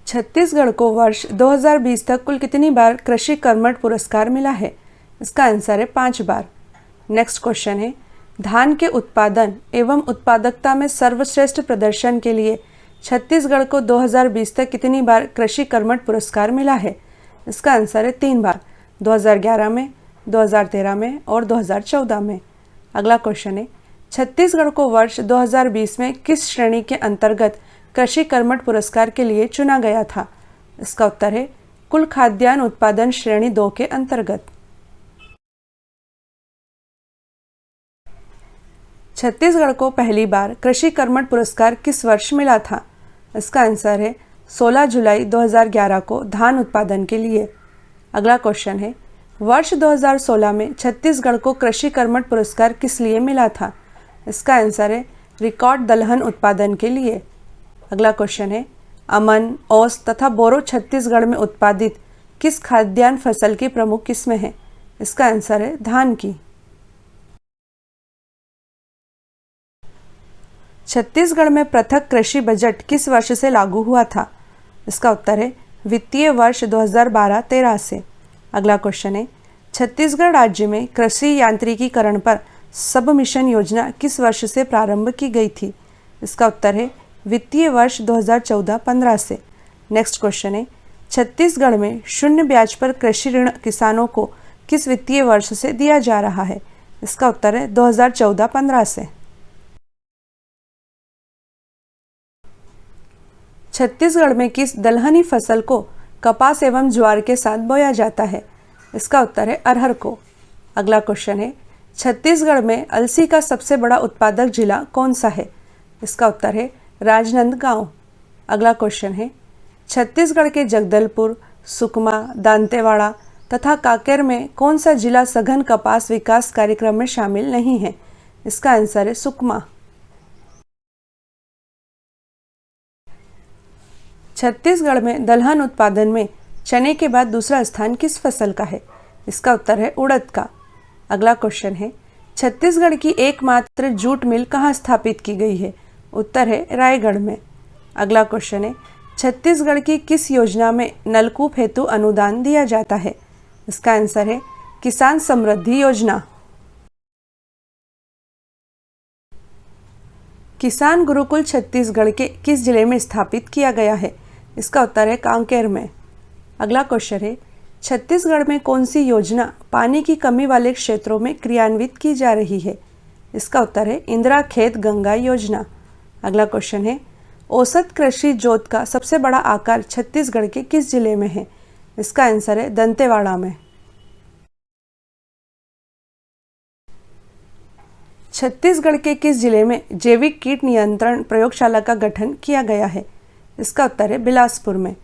छत्तीसगढ़ को वर्ष 2020 तक कुल कितनी बार कृषि कर्मठ पुरस्कार मिला है? इसका आंसर है 5 बार। नेक्स्ट क्वेश्चन है, धान के उत्पादन एवं उत्पादकता में सर्वश्रेष्ठ प्रदर्शन के लिए छत्तीसगढ़ को 2020 तक कितनी बार कृषि कर्मठ पुरस्कार मिला है? इसका आंसर है 3 बार, 2011 में, 2013 में और 2014 में। अगला क्वेश्चन है, छत्तीसगढ़ को वर्ष 2020 में किस श्रेणी के अंतर्गत कृषि कर्मठ पुरस्कार के लिए चुना गया था? इसका उत्तर है कुल खाद्यान्न उत्पादन श्रेणी 2 के अंतर्गत। छत्तीसगढ़ को पहली बार कृषि कर्मठ पुरस्कार किस वर्ष मिला था? इसका आंसर है 16 जुलाई 2011 को धान उत्पादन के लिए। अगला क्वेश्चन है, वर्ष 2016 में छत्तीसगढ़ को कृषि कर्मठ पुरस्कार किस लिए मिला था? इसका आंसर है रिकॉर्ड दलहन उत्पादन के लिए। अगला क्वेश्चन है, अमन, ओस तथा बोरो छत्तीसगढ़ में उत्पादित किस खाद्यान्न फसल की प्रमुख किस्में हैं? इसका आंसर है धान की। छत्तीसगढ़ में पृथक कृषि बजट किस वर्ष से लागू हुआ था? इसका उत्तर है वित्तीय वर्ष 2012-13 से। अगला क्वेश्चन है, छत्तीसगढ़ राज्य में कृषि यांत्रिकीकरण पर सब मिशन योजना किस वर्ष से प्रारंभ की गई थी? इसका उत्तर है वित्तीय वर्ष 2014-15 से। नेक्स्ट क्वेश्चन है, छत्तीसगढ़ में शून्य ब्याज पर कृषि ऋण किसानों को किस वित्तीय वर्ष से दिया जा रहा है? इसका उत्तर है 2014-15 से। छत्तीसगढ़ में किस दलहनी फसल को कपास एवं ज्वार के साथ बोया जाता है? इसका उत्तर है अरहर को। अगला क्वेश्चन है, छत्तीसगढ़ में अलसी का सबसे बड़ा उत्पादक जिला कौन सा है? इसका उत्तर है राजनांदगांव। अगला क्वेश्चन है, छत्तीसगढ़ के जगदलपुर, सुकमा, दांतेवाड़ा तथा कांकेर में कौन सा जिला सघन कपास विकास कार्यक्रम में शामिल नहीं है? इसका आंसर है सुकमा। छत्तीसगढ़ में दलहन उत्पादन में चने के बाद दूसरा स्थान किस फसल का है? इसका उत्तर है उड़द का। अगला क्वेश्चन है, छत्तीसगढ़ की एकमात्र जूट मिल कहाँ स्थापित की गई है? उत्तर है रायगढ़ में। अगला क्वेश्चन है, छत्तीसगढ़ की किस योजना में नलकूप हेतु अनुदान दिया जाता है? इसका आंसर है किसान समृद्धि योजना। किसान गुरुकुल छत्तीसगढ़ के किस जिले में स्थापित किया गया है? इसका उत्तर है कांकेर में। अगला क्वेश्चन है, छत्तीसगढ़ में कौन सी योजना पानी की कमी वाले क्षेत्रों में क्रियान्वित की जा रही है? इसका उत्तर है इंदिरा खेत गंगा योजना। अगला क्वेश्चन है, औसत कृषि जोत का सबसे बड़ा आकार छत्तीसगढ़ के किस जिले में है? इसका आंसर है दंतेवाड़ा में। छत्तीसगढ़ के किस जिले में जैविक कीट नियंत्रण प्रयोगशाला का गठन किया गया है? इसका उत्तर है बिलासपुर में।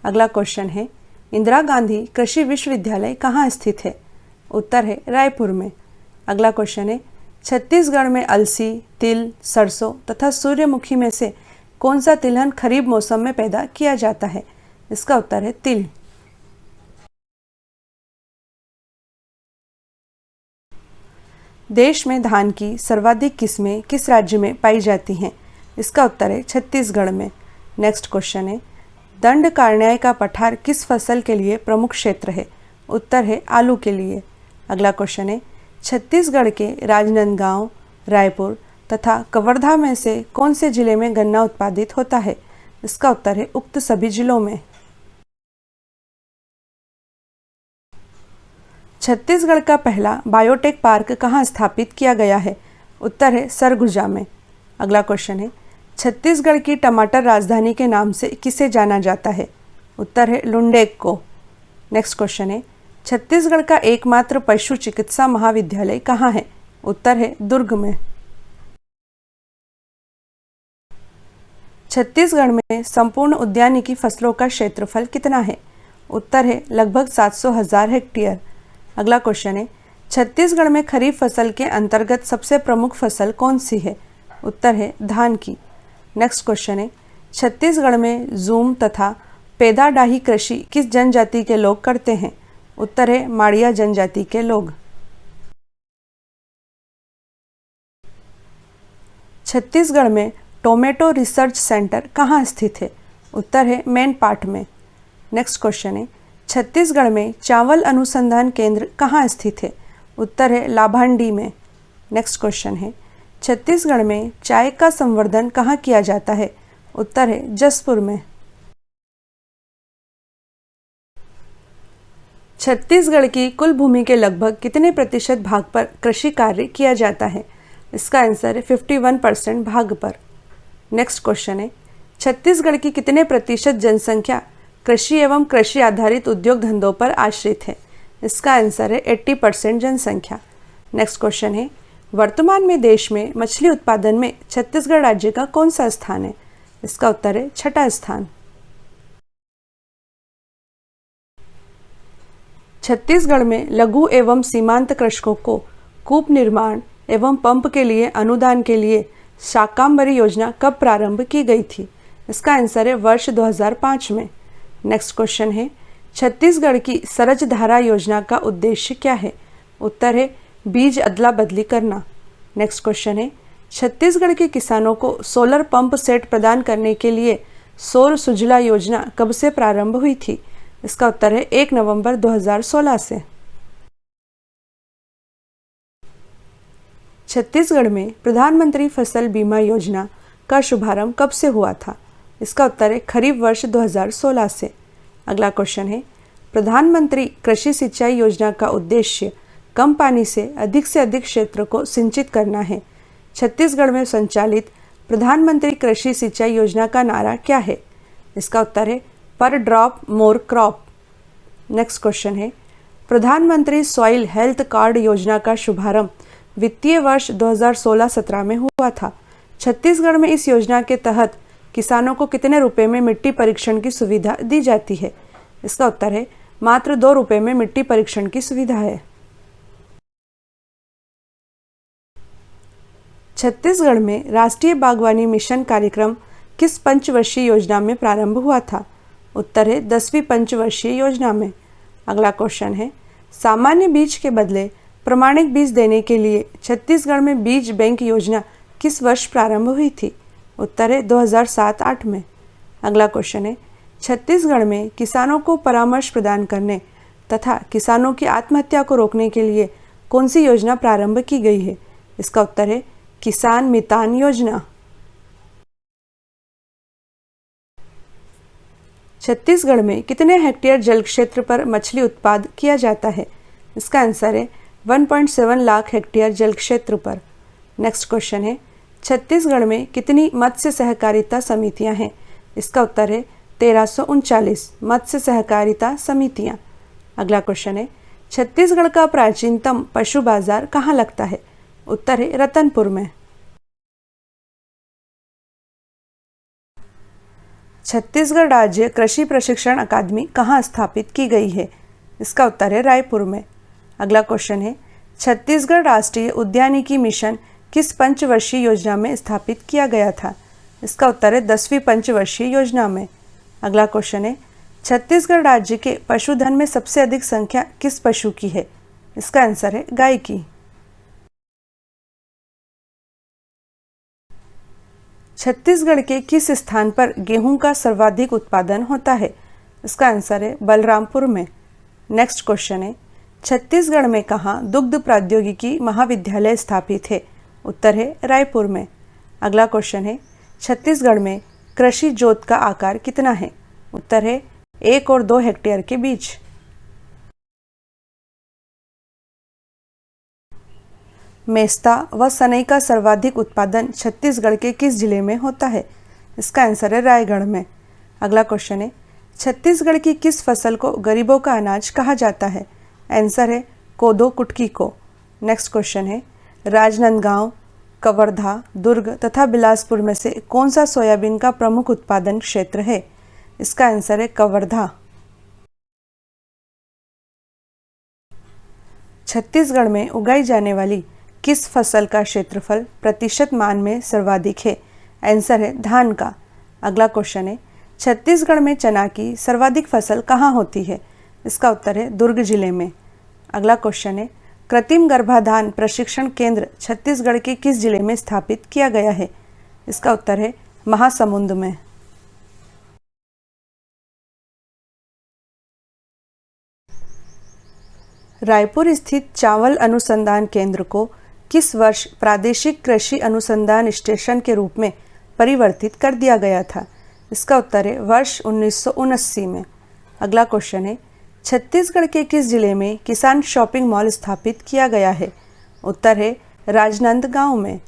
अगला क्वेश्चन है, इंदिरा गांधी कृषि विश्वविद्यालय कहाँ स्थित है? उत्तर है रायपुर में। अगला क्वेश्चन है, छत्तीसगढ़ में अलसी, तिल, सरसों तथा सूर्यमुखी में से कौन सा तिलहन खरीफ मौसम में पैदा किया जाता है? इसका उत्तर है तिल। देश में धान की सर्वाधिक किस्में किस राज्य में पाई जाती हैं? इसका उत्तर है छत्तीसगढ़ में। नेक्स्ट क्वेश्चन है, दंडकारण्य का पठार किस फसल के लिए प्रमुख क्षेत्र है? उत्तर है आलू के लिए। अगला क्वेश्चन है, छत्तीसगढ़ के राजनांदगांव, रायपुर तथा कवर्धा में से कौन से जिले में गन्ना उत्पादित होता है? इसका उत्तर है उक्त सभी जिलों में। छत्तीसगढ़ का पहला बायोटेक पार्क कहाँ स्थापित किया गया है? उत्तर है सरगुजा में। अगला क्वेश्चन है, छत्तीसगढ़ की टमाटर राजधानी के नाम से किसे जाना जाता है? उत्तर है लुंडेक को। नेक्स्ट क्वेश्चन है, छत्तीसगढ़ का एकमात्र पशु चिकित्सा महाविद्यालय कहाँ है? उत्तर है दुर्ग में। छत्तीसगढ़ में संपूर्ण उद्यानिकी फसलों का क्षेत्रफल कितना है? उत्तर है लगभग 700,000 हेक्टेयर। अगला क्वेश्चन है, छत्तीसगढ़ में खरीफ फसल के अंतर्गत सबसे प्रमुख फसल कौन सी है? उत्तर है धान की। नेक्स्ट क्वेश्चन है, छत्तीसगढ़ में जूम तथा पेदा डाही कृषि किस जनजाति के लोग करते हैं? उत्तर है माड़िया जनजाति के लोग। छत्तीसगढ़ में टोमेटो रिसर्च सेंटर कहाँ स्थित है? उत्तर है मेन पार्ट में। नेक्स्ट क्वेश्चन है छत्तीसगढ़ में चावल अनुसंधान केंद्र कहाँ स्थित है? उत्तर है लाभांडी में। नेक्स्ट क्वेश्चन है छत्तीसगढ़ में चाय का संवर्धन कहाँ किया जाता है? उत्तर है जसपुर में। छत्तीसगढ़ की कुल भूमि के लगभग कितने प्रतिशत भाग पर कृषि कार्य किया जाता है? इसका आंसर है 51% भाग पर। नेक्स्ट क्वेश्चन है छत्तीसगढ़ की कितने प्रतिशत जनसंख्या कृषि एवं कृषि आधारित उद्योग धंधों पर आश्रित है? इसका आंसर है 80% जनसंख्या। नेक्स्ट क्वेश्चन है वर्तमान में देश में मछली उत्पादन में छत्तीसगढ़ राज्य का कौन सा स्थान है? इसका उत्तर है छठा स्थान। छत्तीसगढ़ में लघु एवं सीमांत कृषकों को कूप निर्माण एवं पंप के लिए अनुदान के लिए शाकांबरी योजना कब प्रारंभ की गई थी? इसका आंसर है वर्ष 2005 में। नेक्स्ट क्वेश्चन है छत्तीसगढ़ की सरज धारा योजना का उद्देश्य क्या है? उत्तर है बीज अदला बदली करना। नेक्स्ट क्वेश्चन है छत्तीसगढ़ के किसानों को सोलर पंप सेट प्रदान करने के लिए सौर सुजला योजना कब से प्रारंभ हुई थी? इसका उत्तर है 1 नवंबर 2016 से। छत्तीसगढ़ में प्रधानमंत्री फसल बीमा योजना का शुभारंभ कब से हुआ था? इसका उत्तर है खरीफ वर्ष 2016 से। अगला क्वेश्चन है प्रधानमंत्री कृषि सिंचाई योजना का उद्देश्य कम पानी से अधिक क्षेत्र को सिंचित करना है। छत्तीसगढ़ में संचालित प्रधानमंत्री कृषि सिंचाई योजना का नारा क्या है? इसका उत्तर है पर drop more crop. Next question है प्रधानमंत्री सॉइल हेल्थ कार्ड योजना का शुभारंभ वित्तीय वर्ष 2016-17 में हुआ था। छत्तीसगढ़ में इस योजना के तहत किसानों को कितने रुपए में मिट्टी परीक्षण की सुविधा दी जाती है? इसका उत्तर है मात्र 2 रुपए में मिट्टी परीक्षण की सुविधा है। छत्तीसगढ़ में राष्ट्रीय बागवानी मिशन कार्यक्रम किस पंचवर्षीय योजना में प्रारंभ हुआ था? उत्तर है 10वीं पंचवर्षीय योजना में। अगला क्वेश्चन है सामान्य बीज के बदले प्रमाणिक बीज देने के लिए छत्तीसगढ़ में बीज बैंक योजना किस वर्ष प्रारंभ हुई थी? उत्तर है 2007-8 में। अगला क्वेश्चन है छत्तीसगढ़ में किसानों को परामर्श प्रदान करने तथा किसानों की आत्महत्या को रोकने के लिए कौन सी योजना प्रारंभ की गई है? इसका उत्तर है किसान मितान योजना। छत्तीसगढ़ में कितने हेक्टेयर जल क्षेत्र पर मछली उत्पादन किया जाता है? इसका आंसर है 1.7 लाख हेक्टेयर जल क्षेत्र पर। नेक्स्ट क्वेश्चन है छत्तीसगढ़ में कितनी मत्स्य सहकारिता समितियां हैं? इसका उत्तर है 1339 मत्स्य सहकारिता समितियां। अगला क्वेश्चन है छत्तीसगढ़ का प्राचीनतम पशु बाजार कहाँ लगता है? उत्तर है रतनपुर में। छत्तीसगढ़ राज्य कृषि प्रशिक्षण अकादमी कहाँ स्थापित की गई है? इसका उत्तर है रायपुर में। अगला क्वेश्चन है छत्तीसगढ़ राष्ट्रीय उद्यानिकी मिशन किस पंचवर्षीय योजना में स्थापित किया गया था? इसका उत्तर है 10वीं पंचवर्षीय योजना में। अगला क्वेश्चन है छत्तीसगढ़ राज्य के पशुधन में सबसे अधिक संख्या किस पशु की है? इसका आंसर है गाय की। छत्तीसगढ़ के किस स्थान पर गेहूं का सर्वाधिक उत्पादन होता है? इसका आंसर है बलरामपुर में। नेक्स्ट क्वेश्चन है छत्तीसगढ़ में कहाँ दुग्ध प्रौद्योगिकी महाविद्यालय स्थापित है? उत्तर है रायपुर में। अगला क्वेश्चन है छत्तीसगढ़ में कृषि जोत का आकार कितना है? उत्तर है 1 और 2 हेक्टेयर के बीच। मेस्ता व सनई का सर्वाधिक उत्पादन छत्तीसगढ़ के किस जिले में होता है? इसका आंसर है रायगढ़ में। अगला क्वेश्चन है छत्तीसगढ़ की किस फसल को गरीबों का अनाज कहा जाता है? आंसर है कोदो कुटकी को। नेक्स्ट क्वेश्चन है राजनांदगांव, कवर्धा, दुर्ग तथा बिलासपुर में से कौन सा सोयाबीन का प्रमुख उत्पादन क्षेत्र है? इसका आंसर है कवर्धा। छत्तीसगढ़ में उगाई जाने वाली किस फसल का क्षेत्रफल प्रतिशत मान में सर्वाधिक है? आंसर है धान का। अगला क्वेश्चन है छत्तीसगढ़ में चना की सर्वाधिक फसल कहाँ होती है? इसका उत्तर है दुर्ग जिले में। अगला क्वेश्चन है कृत्रिम गर्भाधान प्रशिक्षण केंद्र छत्तीसगढ़ के किस जिले में स्थापित किया गया है? इसका उत्तर है महासमुंद में। रायपुर स्थित चावल अनुसंधान केंद्र को किस वर्ष प्रादेशिक कृषि अनुसंधान स्टेशन के रूप में परिवर्तित कर दिया गया था? इसका उत्तर है वर्ष 1979 में। अगला क्वेश्चन है, छत्तीसगढ़ के किस जिले में किसान शॉपिंग मॉल स्थापित किया गया है? उत्तर है राजनांदगांव में।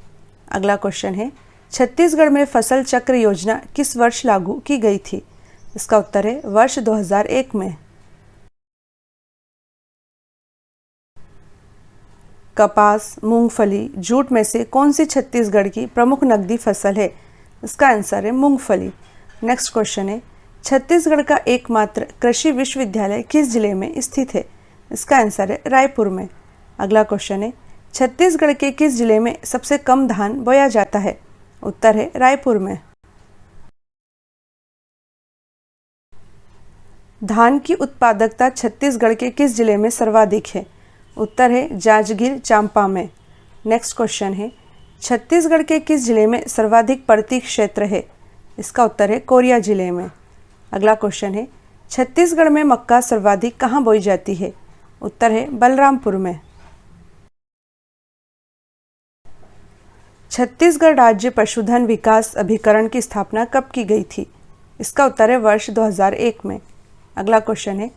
अगला क्वेश्चन है, छत्तीसगढ़ में फसल चक्र योजना किस वर्ष लागू की गई थी? इसका उत्तर है वर्ष 2001 में। कपास, मूंगफली, जूट में से कौन सी छत्तीसगढ़ की प्रमुख नकदी फसल है? इसका आंसर है मूंगफली। नेक्स्ट क्वेश्चन है, छत्तीसगढ़ का एकमात्र कृषि विश्वविद्यालय किस जिले में स्थित है? इसका आंसर है रायपुर में। अगला क्वेश्चन है, छत्तीसगढ़ के किस जिले में सबसे कम धान बोया जाता है? उत्तर है रायपुर में। धान की उत्पादकता छत्तीसगढ़ के किस जिले में सर्वाधिक है? उत्तर है जांजगीर चांपा में। नेक्स्ट क्वेश्चन है, छत्तीसगढ़ के किस जिले में सर्वाधिक पर्ती क्षेत्र है? इसका उत्तर है कोरिया जिले में। अगला क्वेश्चन है, छत्तीसगढ़ में मक्का सर्वाधिक कहाँ बोई जाती है? उत्तर है बलरामपुर में। छत्तीसगढ़ राज्य पशुधन विकास अभिकरण की स्थापना कब की गई थी? इसका उत्तर है वर्ष 2001 में। अगला क्वेश्चन है,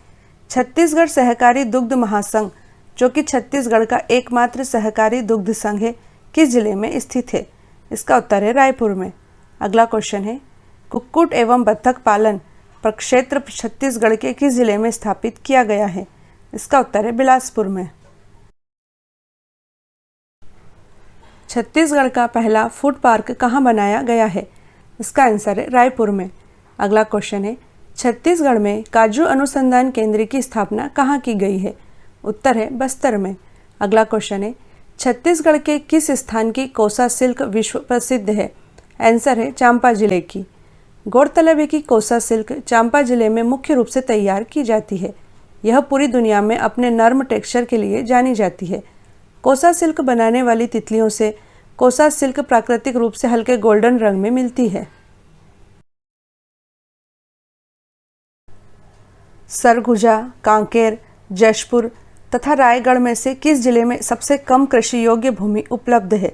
छत्तीसगढ़ सहकारी दुग्ध महासंघ जो कि छत्तीसगढ़ का एकमात्र सहकारी दुग्ध संघ है, किस जिले में स्थित है? इसका उत्तर है रायपुर में। अगला क्वेश्चन है, कुक्कुट एवं बत्तख पालन प्रक्षेत्र छत्तीसगढ़ के किस जिले में स्थापित किया गया है? इसका उत्तर है बिलासपुर में। छत्तीसगढ़ का पहला फूड पार्क कहाँ बनाया गया है? इसका आंसर है रायपुर में। अगला क्वेश्चन है, छत्तीसगढ़ में काजू अनुसंधान केंद्र की स्थापना कहाँ की गई है? उत्तर है बस्तर में। अगला क्वेश्चन है, छत्तीसगढ़ के किस स्थान की कोसा सिल्क विश्व प्रसिद्ध है? आंसर है चांपा जिले की। गौरतलब है कि कोसा सिल्क चांपा जिले में मुख्य रूप से तैयार की जाती है। यह पूरी दुनिया में अपने नर्म टेक्सचर के लिए जानी जाती है। कोसा सिल्क बनाने वाली तितलियों से कोसा सिल्क प्राकृतिक रूप से हल्के गोल्डन रंग में मिलती है। सरगुजा, कांकेर, जशपुर तथा रायगढ़ में से किस जिले में सबसे कम कृषि योग्य भूमि उपलब्ध है?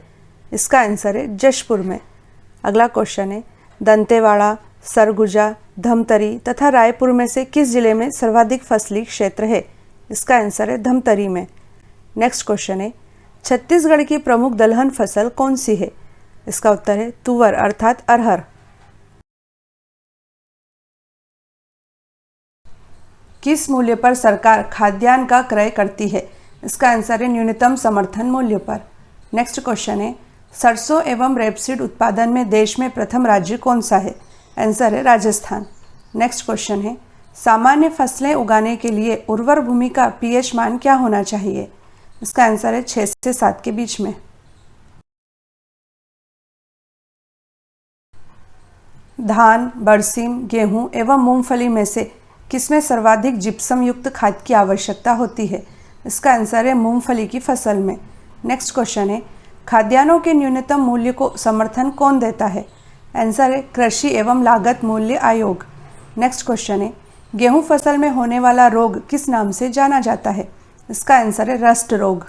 इसका आंसर है जशपुर में। अगला क्वेश्चन है, दंतेवाड़ा, सरगुजा, धमतरी तथा रायपुर में से किस जिले में सर्वाधिक फसली क्षेत्र है? इसका आंसर है धमतरी में। नेक्स्ट क्वेश्चन है, छत्तीसगढ़ की प्रमुख दलहन फसल कौन सी है? इसका उत्तर है तुवर अर्थात अरहर। किस मूल्य पर सरकार खाद्यान्न का क्रय करती है? इसका आंसर है न्यूनतम समर्थन मूल्य पर। नेक्स्ट क्वेश्चन है, सरसों एवं रेपसीड उत्पादन में देश में प्रथम राज्य कौन सा है? आंसर है राजस्थान। नेक्स्ट क्वेश्चन है, सामान्य फसलें उगाने के लिए उर्वर भूमि का पीएच मान क्या होना चाहिए? इसका आंसर है 6 से 7 के बीच में। धान, बरसीम, गेहूं एवं मूंगफली में से किसमें सर्वाधिक जिप्सम युक्त खाद की आवश्यकता होती है? इसका आंसर है मूंगफली की फसल में। नेक्स्ट क्वेश्चन है, खाद्यान्नों के न्यूनतम मूल्य को समर्थन कौन देता है? आंसर है कृषि एवं लागत मूल्य आयोग। नेक्स्ट क्वेश्चन है, गेहूं फसल में होने वाला रोग किस नाम से जाना जाता है? इसका आंसर है रस्ट रोग।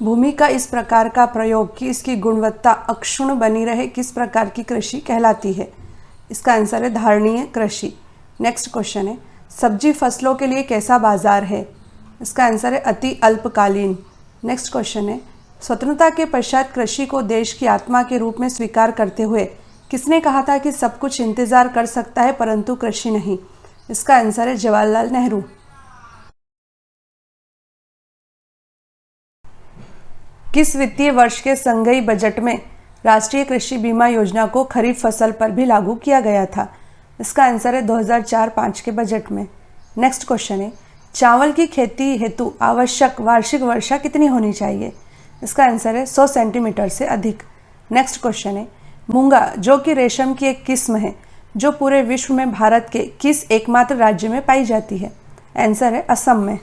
भूमि का इस प्रकार का प्रयोग कि इसकी गुणवत्ता अक्षुण्ण बनी रहे किस प्रकार की कृषि कहलाती है? इसका आंसर है धारणीय कृषि। नेक्स्ट क्वेश्चन है, सब्जी फसलों के लिए कैसा बाजार है? इसका आंसर है अति अल्पकालीन। नेक्स्ट क्वेश्चन है, स्वतंत्रता के पश्चात कृषि को देश की आत्मा के रूप में स्वीकार करते हुए किसने कहा था कि सब कुछ इंतजार कर सकता है परंतु कृषि नहीं? इसका आंसर है जवाहरलाल नेहरू। किस वित्तीय वर्ष के संघीय बजट में राष्ट्रीय कृषि बीमा योजना को खरीफ फसल पर भी लागू किया गया था? इसका आंसर है 2004-05 के बजट में। नेक्स्ट क्वेश्चन है, चावल की खेती हेतु आवश्यक वार्षिक वर्षा कितनी होनी चाहिए? इसका आंसर है 100 सेंटीमीटर से अधिक। नेक्स्ट क्वेश्चन है, मूंगा जो कि रेशम की एक किस्म है जो पूरे विश्व में भारत के किस एकमात्र राज्य में पाई जाती है? आंसर है असम में।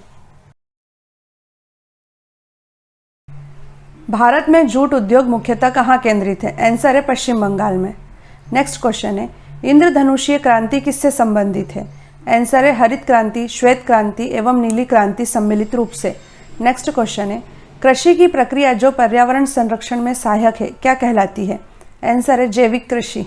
भारत में जूट उद्योग मुख्यतः कहाँ केंद्रित है? आंसर है पश्चिम बंगाल में। नेक्स्ट क्वेश्चन है, इंद्रधनुषीय क्रांति किससे संबंधित है? आंसर है हरित क्रांति, श्वेत क्रांति एवं नीली क्रांति सम्मिलित रूप से। नेक्स्ट क्वेश्चन है कृषि की प्रक्रिया जो पर्यावरण संरक्षण में सहायक है क्या कहलाती है? आंसर है जैविक कृषि।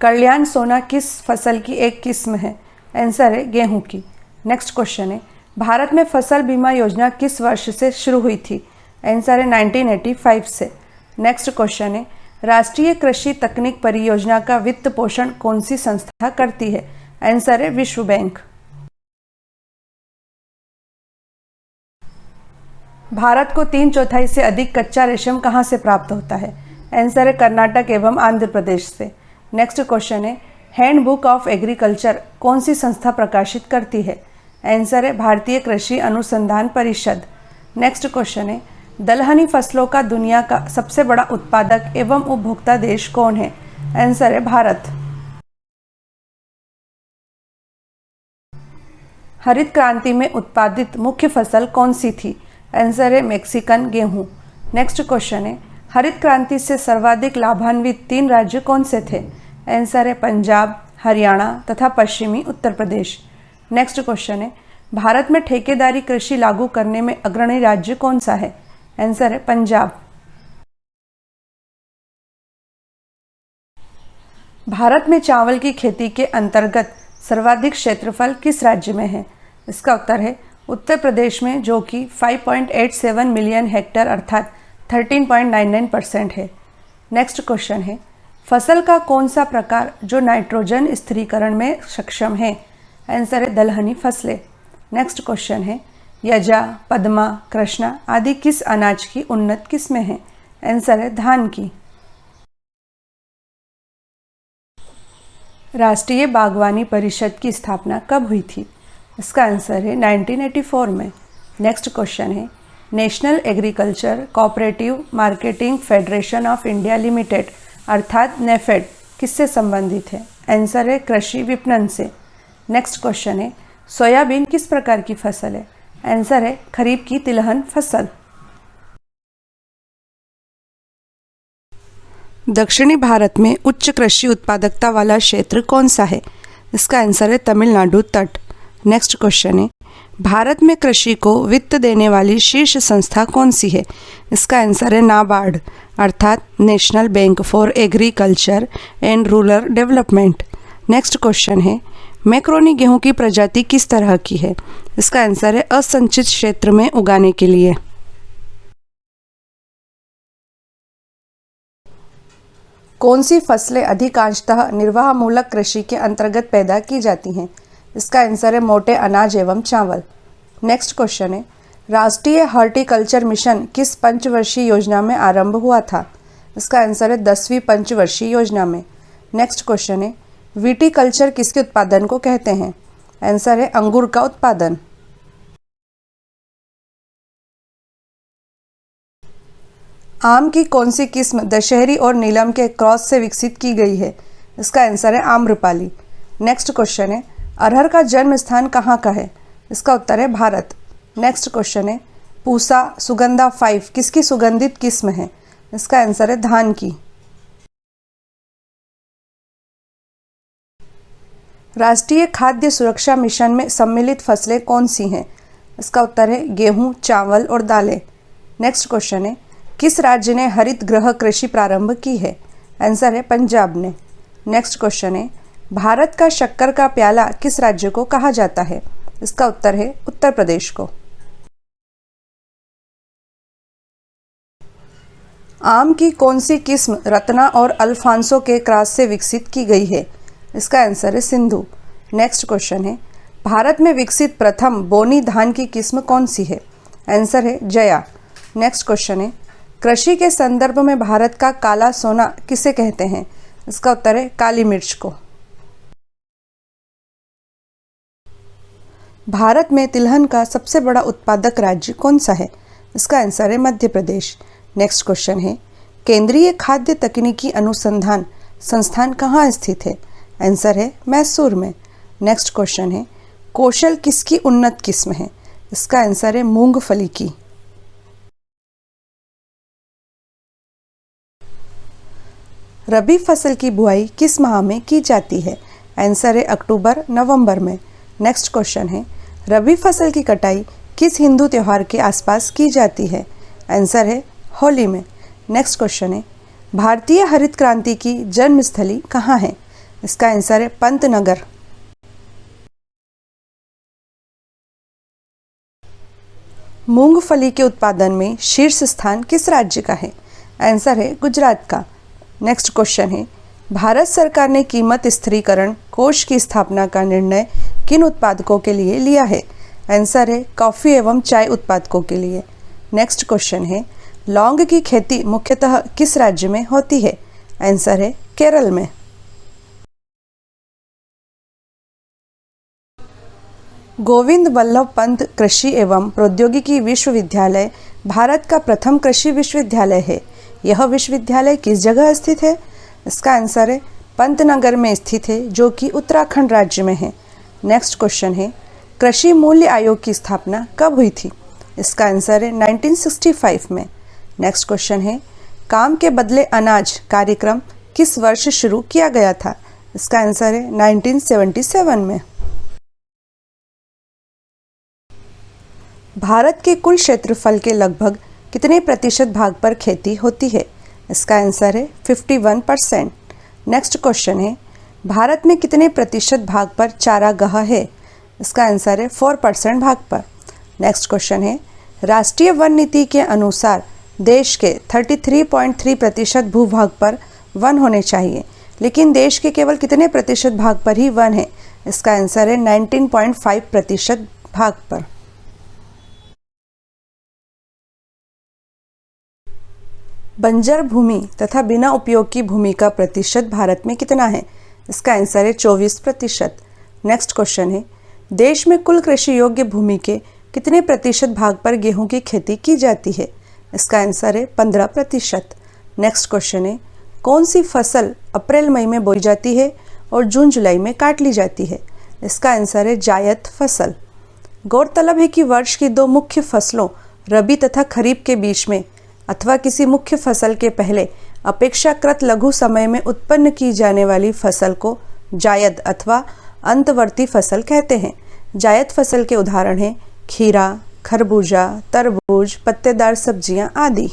कल्याण सोना किस फसल की एक किस्म है? आंसर है गेहूं की। नेक्स्ट क्वेश्चन है भारत में फसल बीमा योजना किस वर्ष से शुरू हुई थी? आंसर है 1985 से। नेक्स्ट क्वेश्चन है राष्ट्रीय कृषि तकनीक परियोजना का वित्त पोषण कौन सी संस्था करती है? आंसर है विश्व बैंक। भारत को 3/4 से अधिक कच्चा रेशम कहाँ से प्राप्त होता है? आंसर है कर्नाटक एवं आंध्र प्रदेश से। नेक्स्ट क्वेश्चन है हैंडबुक ऑफ एग्रीकल्चर कौन सी संस्था प्रकाशित करती है? आंसर है भारतीय कृषि अनुसंधान परिषद। नेक्स्ट क्वेश्चन है दलहनी फसलों का दुनिया का सबसे बड़ा उत्पादक एवं उपभोक्ता देश कौन है? आंसर है भारत। हरित क्रांति में उत्पादित मुख्य फसल कौन सी थी? आंसर है मैक्सिकन गेहूं। नेक्स्ट क्वेश्चन है हरित क्रांति से सर्वाधिक लाभान्वित 3 राज्य कौन से थे? आंसर है पंजाब, हरियाणा तथा पश्चिमी उत्तर प्रदेश। नेक्स्ट क्वेश्चन है भारत में ठेकेदारी कृषि लागू करने में अग्रणी राज्य कौन सा है? आंसर है पंजाब। भारत में चावल की खेती के अंतर्गत सर्वाधिक क्षेत्रफल किस राज्य में है? इसका उत्तर है उत्तर प्रदेश में, जो कि 5.87 मिलियन हेक्टेयर अर्थात 13.99% है। नेक्स्ट क्वेश्चन है फसल का कौन सा प्रकार जो नाइट्रोजन स्थिरीकरण में सक्षम है? आंसर है दलहनी फसलें। नेक्स्ट क्वेश्चन है यजा, पद्मा, कृष्णा आदि किस अनाज की उन्नत किस्में हैं? आंसर है धान की। राष्ट्रीय बागवानी परिषद की स्थापना कब हुई थी? इसका आंसर है 1984 में। नेक्स्ट क्वेश्चन है national agriculture cooperative marketing federation of India limited अर्थात नेफेड किससे संबंधित है? आंसर है कृषि विपणन से। नेक्स्ट क्वेश्चन है सोयाबीन किस प्रकार की फसल है? आंसर है खरीफ की तिलहन फसल। दक्षिणी भारत में उच्च कृषि उत्पादकता वाला क्षेत्र कौन सा है? इसका आंसर है तमिलनाडु तट। नेक्स्ट क्वेश्चन है भारत में कृषि को वित्त देने वाली शीर्ष संस्था कौन सी है? इसका आंसर है नाबार्ड अर्थात national bank for agriculture and rural development. Next question है मैक्रोनी गेहूं की प्रजाति किस तरह की है? इसका आंसर है असंचित क्षेत्र में उगाने के लिए। कौन सी फसलें अधिकांशतः निर्वाहमूलक कृषि के अंतर्गत पैदा की जाती हैं? इसका आंसर है मोटे अनाज एवं चावल। नेक्स्ट क्वेश्चन है राष्ट्रीय हॉर्टिकल्चर मिशन किस पंचवर्षीय योजना में आरंभ हुआ था? इसका आंसर है 10वीं पंचवर्षीय योजना में। नेक्स्ट क्वेश्चन है विटीकल्चर किसके उत्पादन को कहते हैं? आंसर है अंगूर का उत्पादन। आम की कौन सी किस्म दशहरी और नीलम के क्रॉस से विकसित की गई है? इसका आंसर है आम्रपाली। नेक्स्ट क्वेश्चन है अरहर का जन्म स्थान कहाँ का है? इसका उत्तर है भारत। नेक्स्ट क्वेश्चन है पूसा सुगंधा 5 किसकी सुगंधित किस्म है? इसका आंसर है धान की। राष्ट्रीय खाद्य सुरक्षा मिशन में सम्मिलित फसलें कौन सी हैं? इसका उत्तर है गेहूं, चावल और दालें। नेक्स्ट क्वेश्चन है किस राज्य ने हरित गृह कृषि प्रारंभ की है? आंसर है पंजाब ने। नेक्स्ट क्वेश्चन है भारत का शक्कर का प्याला किस राज्य को कहा जाता है? इसका उत्तर है उत्तर प्रदेश को। आम की कौन सी किस्म रत्ना और अल्फांसो के क्रॉस से विकसित की गई है? इसका आंसर है सिंधु। नेक्स्ट क्वेश्चन है भारत में विकसित प्रथम बोनी धान की किस्म कौन सी है? आंसर है जया। नेक्स्ट क्वेश्चन है कृषि के संदर्भ में भारत का काला सोना किसे कहते हैं? इसका उत्तर है काली मिर्च को। भारत में तिलहन का सबसे बड़ा उत्पादक राज्य कौन सा है? इसका आंसर है मध्य प्रदेश। नेक्स्ट क्वेश्चन है केंद्रीय खाद्य तकनीकी अनुसंधान संस्थान कहाँ स्थित है? आंसर है मैसूर में। नेक्स्ट क्वेश्चन है कौशल किसकी उन्नत किस्म है? इसका आंसर है मूंगफली की। रबी फसल की बुआई किस माह में की जाती है? आंसर है अक्टूबर नवंबर में। नेक्स्ट क्वेश्चन है, रबी फसल की कटाई किस हिंदू त्यौहार के आसपास की जाती है? आंसर है होली में। नेक्स्ट क्वेश्चन है, भारतीय हरित क्रांति की जन्मस्थली कहाँ है? इसका आंसर है पंतनगर। मूंगफली के उत्पादन में शीर्ष स्थान किस राज्य का है? आंसर है गुजरात का। नेक्स्ट क्वेश्चन है, भारत सरकार ने कीमत स्थिरीकरण कोष की स्थापना का निर्णय किन उत्पादकों के लिए लिया है? आंसर है कॉफ़ी एवं चाय उत्पादकों के लिए। नेक्स्ट क्वेश्चन है, लौंग की खेती मुख्यतः किस राज्य में होती है? आंसर है केरल में। गोविंद वल्लभ पंत कृषि एवं प्रौद्योगिकी विश्वविद्यालय भारत का प्रथम कृषि विश्वविद्यालय है। यह विश्वविद्यालय किस जगह स्थित है? इसका आंसर है पंतनगर में स्थित है, जो कि उत्तराखंड राज्य में है। नेक्स्ट क्वेश्चन है, कृषि मूल्य आयोग की स्थापना कब हुई थी? इसका आंसर है 1965 में। नेक्स्ट क्वेश्चन है, काम के बदले अनाज कार्यक्रम किस वर्ष शुरू किया गया था? इसका आंसर है 1977 में। भारत के कुल क्षेत्रफल के लगभग कितने प्रतिशत भाग पर खेती होती है? इसका आंसर है 51%। नेक्स्ट क्वेश्चन है, भारत में कितने प्रतिशत भाग पर चारागाह है? इसका आंसर है 4% भाग पर। नेक्स्ट क्वेश्चन है, राष्ट्रीय वन नीति के अनुसार देश के 33.3% भूभाग पर वन होने चाहिए, लेकिन देश के केवल कितने प्रतिशत भाग पर ही वन है? इसका आंसर है 19.5% भाग पर। बंजर भूमि तथा बिना उपयोग की भूमि का प्रतिशत भारत में कितना है? इसका आंसर है 24%। नेक्स्ट क्वेश्चन है, देश में कुल कृषि योग्य भूमि के कितने प्रतिशत भाग पर गेहूं की खेती की जाती है? इसका आंसर है 15%। नेक्स्ट क्वेश्चन है, कौन सी फसल अप्रैल मई में बोई जाती है और जून जुलाई में काट ली जाती है? इसका आंसर है जायद फसल। गौरतलब है कि वर्ष की दो मुख्य फसलों रबी तथा खरीफ के बीच में अथवा किसी मुख्य फसल के पहले अपेक्षाकृत लघु समय में उत्पन्न की जाने वाली फसल को जायद अथवा अंतवर्ती फसल कहते हैं। जायद फसल के उदाहरण हैं खीरा, खरबूजा, तरबूज, पत्तेदार सब्जियां आदि।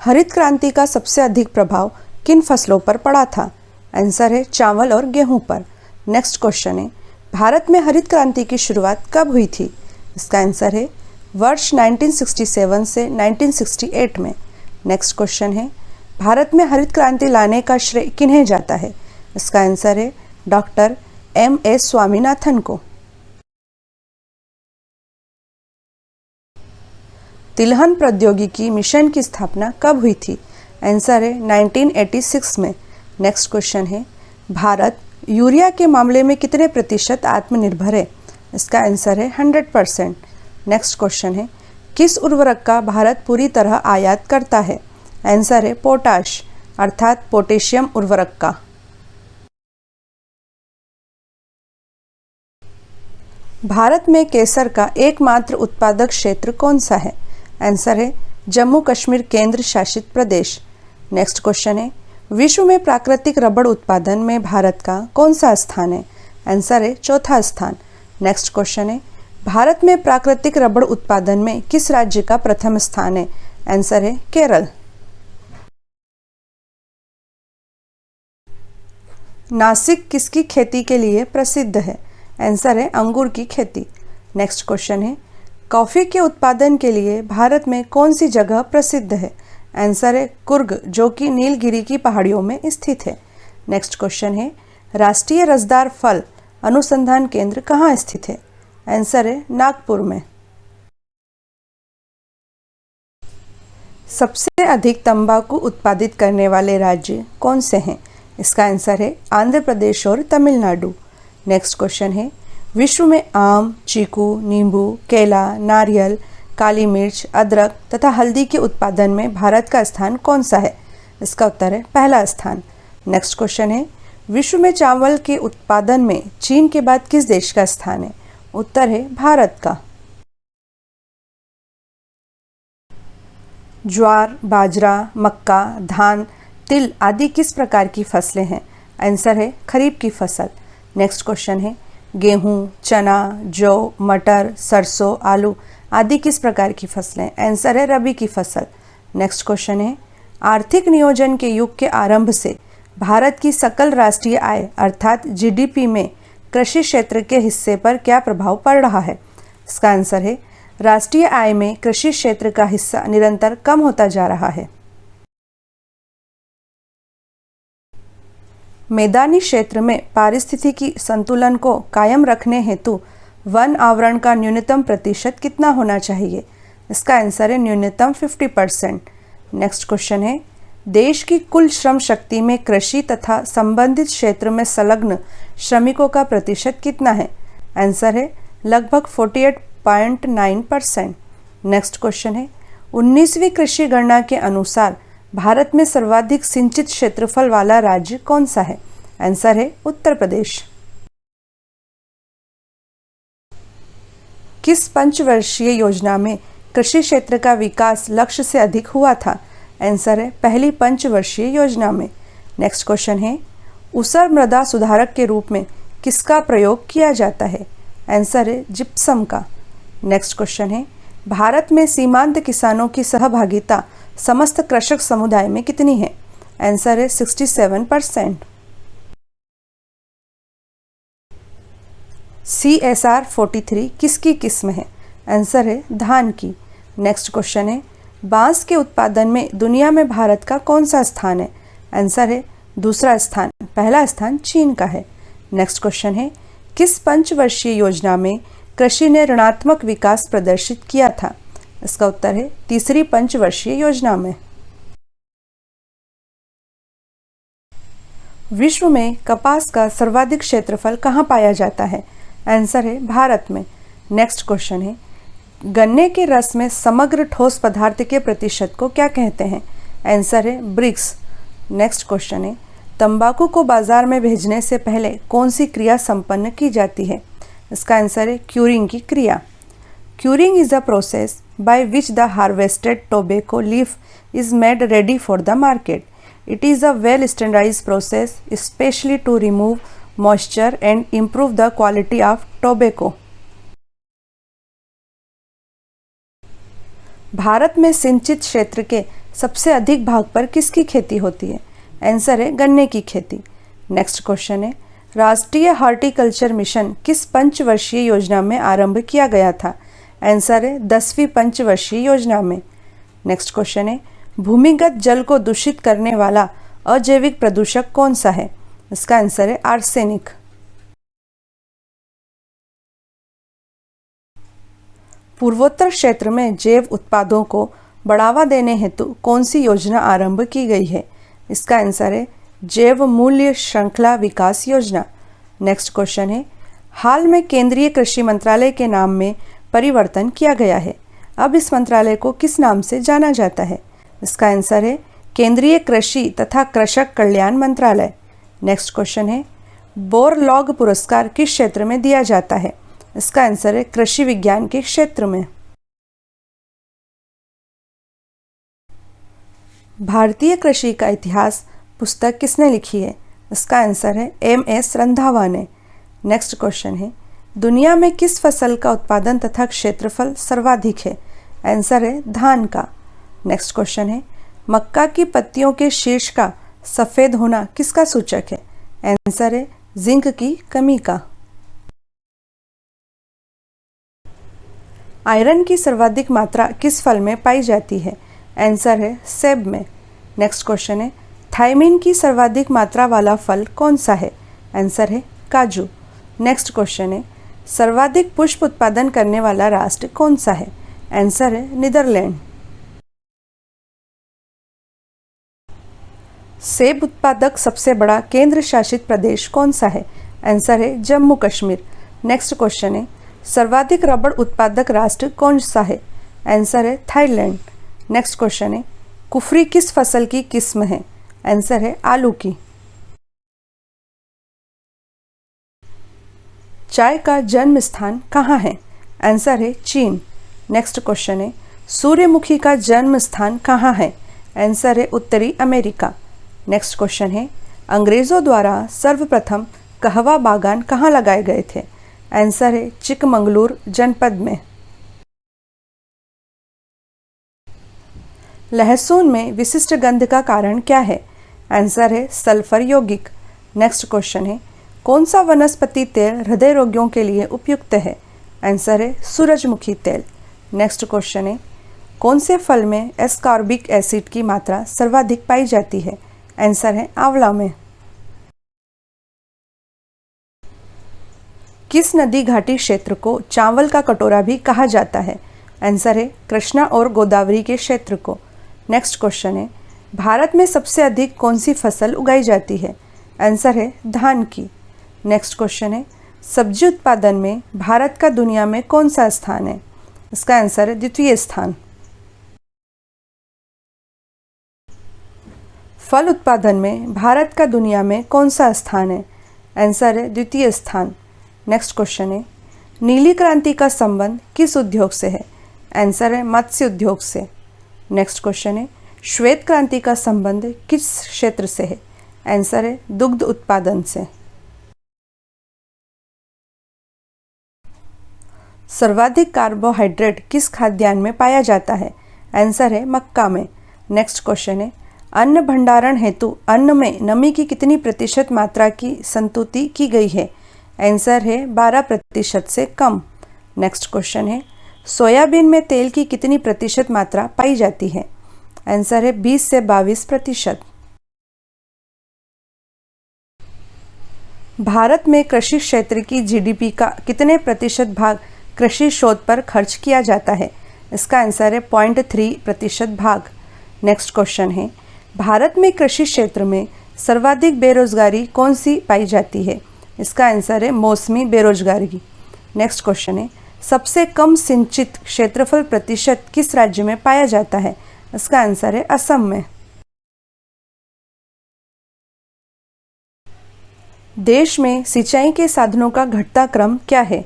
हरित क्रांति का सबसे अधिक प्रभाव किन फसलों पर पड़ा था? आंसर है चावल और गेहूं पर। नेक्स्ट क्वेश्चन है, भारत में हरित क्रांति की शुरुआत कब हुई थी? इसका आंसर है वर्ष 1967 से 1968 में। नेक्स्ट क्वेश्चन है, भारत में हरित क्रांति लाने का श्रेय किन्हें जाता है? इसका आंसर है डॉक्टर M.S. स्वामीनाथन को। तिलहन प्रौद्योगिकी मिशन की स्थापना कब हुई थी? आंसर है 1986 में। नेक्स्ट क्वेश्चन है, भारत यूरिया के मामले में कितने प्रतिशत आत्मनिर्भर है? इसका आंसर है 100%। नेक्स्ट क्वेश्चन है, किस उर्वरक का भारत पूरी तरह आयात करता है? आंसर है पोटाश अर्थात पोटेशियम उर्वरक का। भारत में केसर का एकमात्र उत्पादक क्षेत्र कौन सा है? आंसर है जम्मू कश्मीर केंद्र शासित प्रदेश। नेक्स्ट क्वेश्चन है, विश्व में प्राकृतिक रबड़ उत्पादन में भारत का कौन सा स्थान है? आंसर है चौथा स्थान। नेक्स्ट क्वेश्चन है, भारत में प्राकृतिक रबड़ उत्पादन में किस राज्य का प्रथम स्थान है? आंसर है केरल। नासिक किसकी खेती के लिए प्रसिद्ध है? आंसर है अंगूर की खेती। नेक्स्ट क्वेश्चन है, कॉफ़ी के उत्पादन के लिए भारत में कौन सी जगह प्रसिद्ध है? आंसर है कुर्ग, जो कि नीलगिरी की पहाड़ियों में स्थित है। नेक्स्ट क्वेश्चन है, राष्ट्रीय रसदार फल अनुसंधान केंद्र कहाँ स्थित है? आंसर है नागपुर में। सबसे अधिक तंबाकू उत्पादित करने वाले राज्य कौन से हैं? इसका आंसर है आंध्र प्रदेश और तमिलनाडु। नेक्स्ट क्वेश्चन है, विश्व में आम, चीकू, नींबू, केला, नारियल, काली मिर्च, अदरक तथा हल्दी के उत्पादन में भारत का स्थान कौन सा है? इसका उत्तर है पहला स्थान। नेक्स्ट क्वेश्चन है, विश्व में चावल के उत्पादन में चीन के बाद किस देश का स्थान है? उत्तर है भारत का। ज्वार, बाजरा, मक्का, धान, तिल आदि किस प्रकार की फसलें हैं? आंसर है खरीफ की फसल। नेक्स्ट क्वेश्चन है गेहूं, चना, जौ, मटर, सरसों, आलू आदि किस प्रकार की फसलें? आंसर है रबी की फसल। नेक्स्ट क्वेश्चन है आर्थिक नियोजन के युग के आरंभ से भारत की सकल राष्ट्रीय आय अर्थात जीडीपी में कृषि क्षेत्र के हिस्से पर क्या प्रभाव पड़ रहा है? इसका आंसर है राष्ट्रीय आय में कृषि क्षेत्र का हिस्सा निरंतर कम होता जा रहा है। मैदानी क्षेत्र में पारिस्थितिकी संतुलन को कायम रखने हेतु वन आवरण का न्यूनतम प्रतिशत कितना होना चाहिए? इसका आंसर है न्यूनतम 50%। नेक्स्ट क्वेश्चन है देश की कुल श्रम शक्ति में कृषि तथा संबंधित क्षेत्र में संलग्न श्रमिकों का प्रतिशत कितना है? आंसर है लगभग 48.9%। नेक्स्ट क्वेश्चन है 19वीं कृषि गणना के अनुसार भारत में सर्वाधिक सिंचित क्षेत्रफल वाला राज्य कौन सा है? आंसर है उत्तर प्रदेश। किस पंचवर्षीय योजना में कृषि क्षेत्र का विकास लक्ष्य से अधिक हुआ था? आंसर है पहली पंचवर्षीय योजना में। नेक्स्ट क्वेश्चन है ऊसर मृदा सुधारक के रूप में किसका प्रयोग किया जाता है? आंसर है जिप्सम का। नेक्स्ट क्वेश्चन है भारत में सीमांत किसानों की सहभागिता समस्त कृषक समुदाय में कितनी है? आंसर है 67%। CSR 43 किसकी किस्म है? आंसर है धान की। नेक्स्ट क्वेश्चन है बांस के उत्पादन में दुनिया में भारत का कौन सा स्थान है? आंसर है दूसरा स्थान, पहला स्थान चीन का है। नेक्स्ट क्वेश्चन है किस पंचवर्षीय योजना में कृषि ने ऋणात्मक विकास प्रदर्शित किया था? इसका उत्तर है तीसरी पंचवर्षीय योजना में। विश्व में कपास का सर्वाधिक क्षेत्रफल कहाँ पाया जाता है? आंसर है भारत में। नेक्स्ट क्वेश्चन है गन्ने के रस में समग्र ठोस पदार्थ के प्रतिशत को क्या कहते हैं? आंसर है ब्रिक्स। नेक्स्ट क्वेश्चन है तंबाकू को बाजार में भेजने से पहले कौन सी क्रिया संपन्न की जाती है? इसका आंसर है क्यूरिंग की क्रिया। Curing is a process by which the harvested tobacco leaf is made ready for the market. It is a well standardized process specially to remove moisture and improve the quality of tobacco. भारत में सिंचित क्षेत्र के सबसे अधिक भाग पर किसकी खेती होती है? आंसर है गन्ने की खेती। नेक्स्ट क्वेश्चन है राष्ट्रीय हॉर्टिकल्चर मिशन किस पंचवर्षीय योजना में आरंभ किया गया था? आंसर है 10वीं पंचवर्षीय योजना में। नेक्स्ट क्वेश्चन है भूमिगत जल को दूषित करने वाला अजैविक प्रदूषक कौन सा है? इसका आंसर है आर्सेनिक। पूर्वोत्तर क्षेत्र में जैव उत्पादों को बढ़ावा देने हेतु कौन सी योजना आरंभ की गई है? इसका आंसर है जैव मूल्य श्रृंखला विकास योजना। नेक्स्ट क्वेश्चन है हाल में केंद्रीय कृषि मंत्रालय के नाम में परिवर्तन किया गया है। अब इस मंत्रालय को किस नाम से जाना जाता है? इसका आंसर है केंद्रीय कृषि तथा कृषक कल्याण मंत्रालय। नेक्स्ट क्वेश्चन है बोरलॉग पुरस्कार किस क्षेत्र में दिया जाता है? इसका आंसर है कृषि विज्ञान के क्षेत्र में। भारतीय कृषि का इतिहास पुस्तक किसने लिखी है? इसका आंसर है MS रंधावा ने। नेक्स्ट क्वेश्चन है दुनिया में किस फसल का उत्पादन तथा क्षेत्रफल सर्वाधिक है? आंसर है धान का। नेक्स्ट क्वेश्चन है मक्का की पत्तियों के शीर्ष का सफ़ेद होना किसका सूचक है? आंसर है जिंक की कमी का। आयरन की सर्वाधिक मात्रा किस फल में पाई जाती है? आंसर है सेब में। नेक्स्ट क्वेश्चन है थायमिन की सर्वाधिक मात्रा वाला फल कौन सा है? आंसर है काजू। नेक्स्ट क्वेश्चन है सर्वाधिक पुष्प उत्पादन करने वाला राष्ट्र कौन सा है? आंसर है नीदरलैंड। सेब उत्पादक सबसे बड़ा केंद्र शासित प्रदेश कौन सा है? आंसर है जम्मू कश्मीर। नेक्स्ट क्वेश्चन है सर्वाधिक रबड़ उत्पादक राष्ट्र कौन सा है? आंसर है थाईलैंड। नेक्स्ट क्वेश्चन है कुफरी किस फसल की किस्म है? आंसर है आलू की। चाय का जन्म स्थान कहाँ है? आंसर है चीन। नेक्स्ट क्वेश्चन है सूर्यमुखी का जन्म स्थान कहाँ है? आंसर है उत्तरी अमेरिका। नेक्स्ट क्वेश्चन है, अंग्रेज़ों द्वारा सर्वप्रथम कहवा बागान कहाँ लगाए गए थे? आंसर है चिकमंगलूर जनपद में। लहसुन में विशिष्ट गंध का कारण क्या है? आंसर है सल्फर यौगिक। नेक्स्ट क्वेश्चन है, कौन सा वनस्पति तेल हृदय रोगियों के लिए उपयुक्त है? आंसर है सूरजमुखी तेल। नेक्स्ट क्वेश्चन है, कौन से फल में एस्कॉर्बिक एसिड की मात्रा सर्वाधिक पाई जाती है? आंसर है आंवला में। किस नदी घाटी क्षेत्र को चावल का कटोरा भी कहा जाता है? आंसर है कृष्णा और गोदावरी के क्षेत्र को। नेक्स्ट क्वेश्चन है, भारत में सबसे अधिक कौन सी फसल उगाई जाती है? आंसर है धान की। नेक्स्ट क्वेश्चन है, सब्जी उत्पादन में भारत का दुनिया में कौन सा स्थान है? इसका आंसर है द्वितीय स्थान। फल उत्पादन में भारत का दुनिया में कौन सा स्थान है? आंसर है द्वितीय स्थान। नेक्स्ट क्वेश्चन है, नीली क्रांति का संबंध किस उद्योग से है? आंसर है मत्स्य उद्योग से। नेक्स्ट क्वेश्चन है, श्वेत क्रांति का संबंध किस क्षेत्र से है? आंसर है दुग्ध उत्पादन से। सर्वाधिक कार्बोहाइड्रेट किस खाद्यान्न में पाया जाता है? आंसर है मक्का में। नेक्स्ट क्वेश्चन है, अन्न भंडारण हेतु अन्न में नमी की कितनी प्रतिशत मात्रा की संतुति की गई है? आंसर है 12% से कम। नेक्स्ट क्वेश्चन है, सोयाबीन में तेल की कितनी प्रतिशत मात्रा पाई जाती है? आंसर है 20 से 22%। भारत में कृषि क्षेत्र की जीडीपी का कितने प्रतिशत भाग कृषि शोध पर खर्च किया जाता है? इसका आंसर है 0.3% भाग। नेक्स्ट क्वेश्चन है, भारत में कृषि क्षेत्र में सर्वाधिक बेरोजगारी कौन सी पाई जाती है? इसका आंसर है मौसमी बेरोजगारी। नेक्स्ट क्वेश्चन है, सबसे कम सिंचित क्षेत्रफल प्रतिशत किस राज्य में पाया जाता है? इसका आंसर है असम में। देश में सिंचाई के साधनों का घटता क्रम क्या है?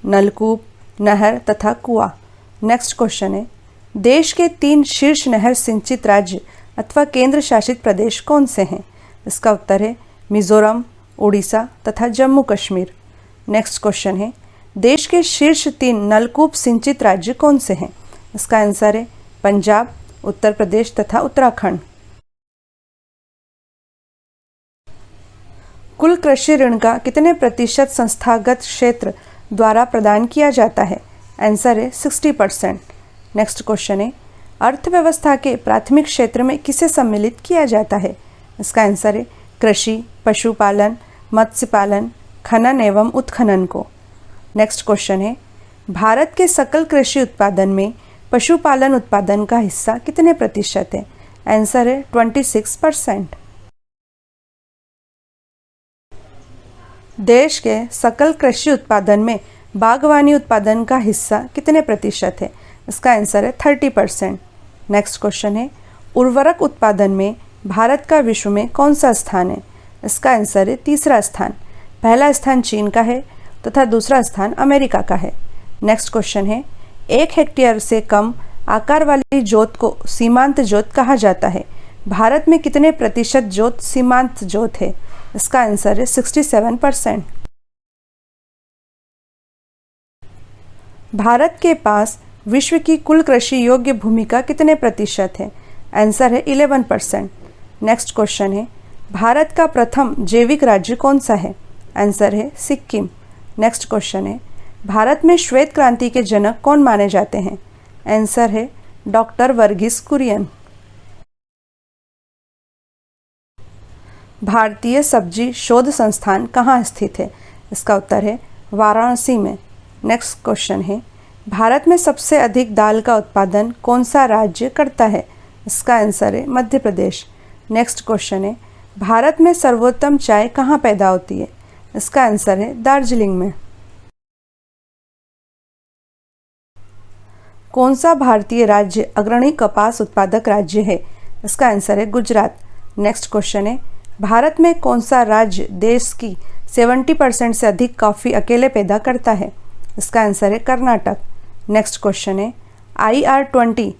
नलकूप, नहर तथा कुआं। नेक्स्ट क्वेश्चन है, देश के 3 शीर्ष नहर सिंचित राज्य अथवा केंद्र शासित प्रदेश कौन से हैं? इसका उत्तर है मिजोरम, उड़ीसा तथा जम्मू कश्मीर। नेक्स्ट क्वेश्चन है, देश के शीर्ष 3 नलकूप सिंचित राज्य कौन से हैं? इसका आंसर है पंजाब, उत्तर प्रदेश तथा उत्तराखंड। कुल कृषि ऋण का कितने प्रतिशत संस्थागत क्षेत्र द्वारा प्रदान किया जाता है? आंसर है 60%। नेक्स्ट क्वेश्चन है, अर्थव्यवस्था के प्राथमिक क्षेत्र में किसे सम्मिलित किया जाता है? इसका आंसर है कृषि, पशुपालन, मत्स्य पालन, खनन एवं उत्खनन को। नेक्स्ट क्वेश्चन है, भारत के सकल कृषि उत्पादन में पशुपालन उत्पादन का हिस्सा कितने प्रतिशत है? आंसर है 26%। देश के सकल कृषि उत्पादन में बागवानी उत्पादन का हिस्सा कितने प्रतिशत है? इसका आंसर है 30%। नेक्स्ट क्वेश्चन है, उर्वरक उत्पादन में भारत का विश्व में कौन सा स्थान है? इसका आंसर है तीसरा स्थान। पहला स्थान चीन का है तथा दूसरा स्थान अमेरिका का है। नेक्स्ट क्वेश्चन है, 1 हेक्टेयर से कम आकार वाली जोत को सीमांत जोत कहा जाता है। भारत में कितने प्रतिशत जोत सीमांत जोत है? इसका आंसर है 67%। भारत के पास विश्व की कुल कृषि योग्य भूमि का कितने प्रतिशत है? आंसर है 11%। नेक्स्ट क्वेश्चन है, भारत का प्रथम जैविक राज्य कौन सा है? आंसर है सिक्किम। नेक्स्ट क्वेश्चन है, भारत में श्वेत क्रांति के जनक कौन माने जाते हैं? आंसर है डॉक्टर वर्गीस कुरियन। भारतीय सब्जी शोध संस्थान कहाँ स्थित है? इसका उत्तर है वाराणसी में। नेक्स्ट क्वेश्चन है, भारत में सबसे अधिक दाल का उत्पादन कौन सा राज्य करता है? इसका आंसर है मध्य प्रदेश। नेक्स्ट क्वेश्चन है, भारत में सर्वोत्तम चाय कहाँ पैदा होती है? इसका आंसर है दार्जिलिंग में। कौन सा भारतीय राज्य अग्रणी कपास उत्पादक राज्य है? इसका आंसर है गुजरात। नेक्स्ट क्वेश्चन है, भारत में कौन सा राज्य देश की 70% से अधिक कॉफ़ी अकेले पैदा करता है? इसका आंसर है कर्नाटक। नेक्स्ट क्वेश्चन है, IR20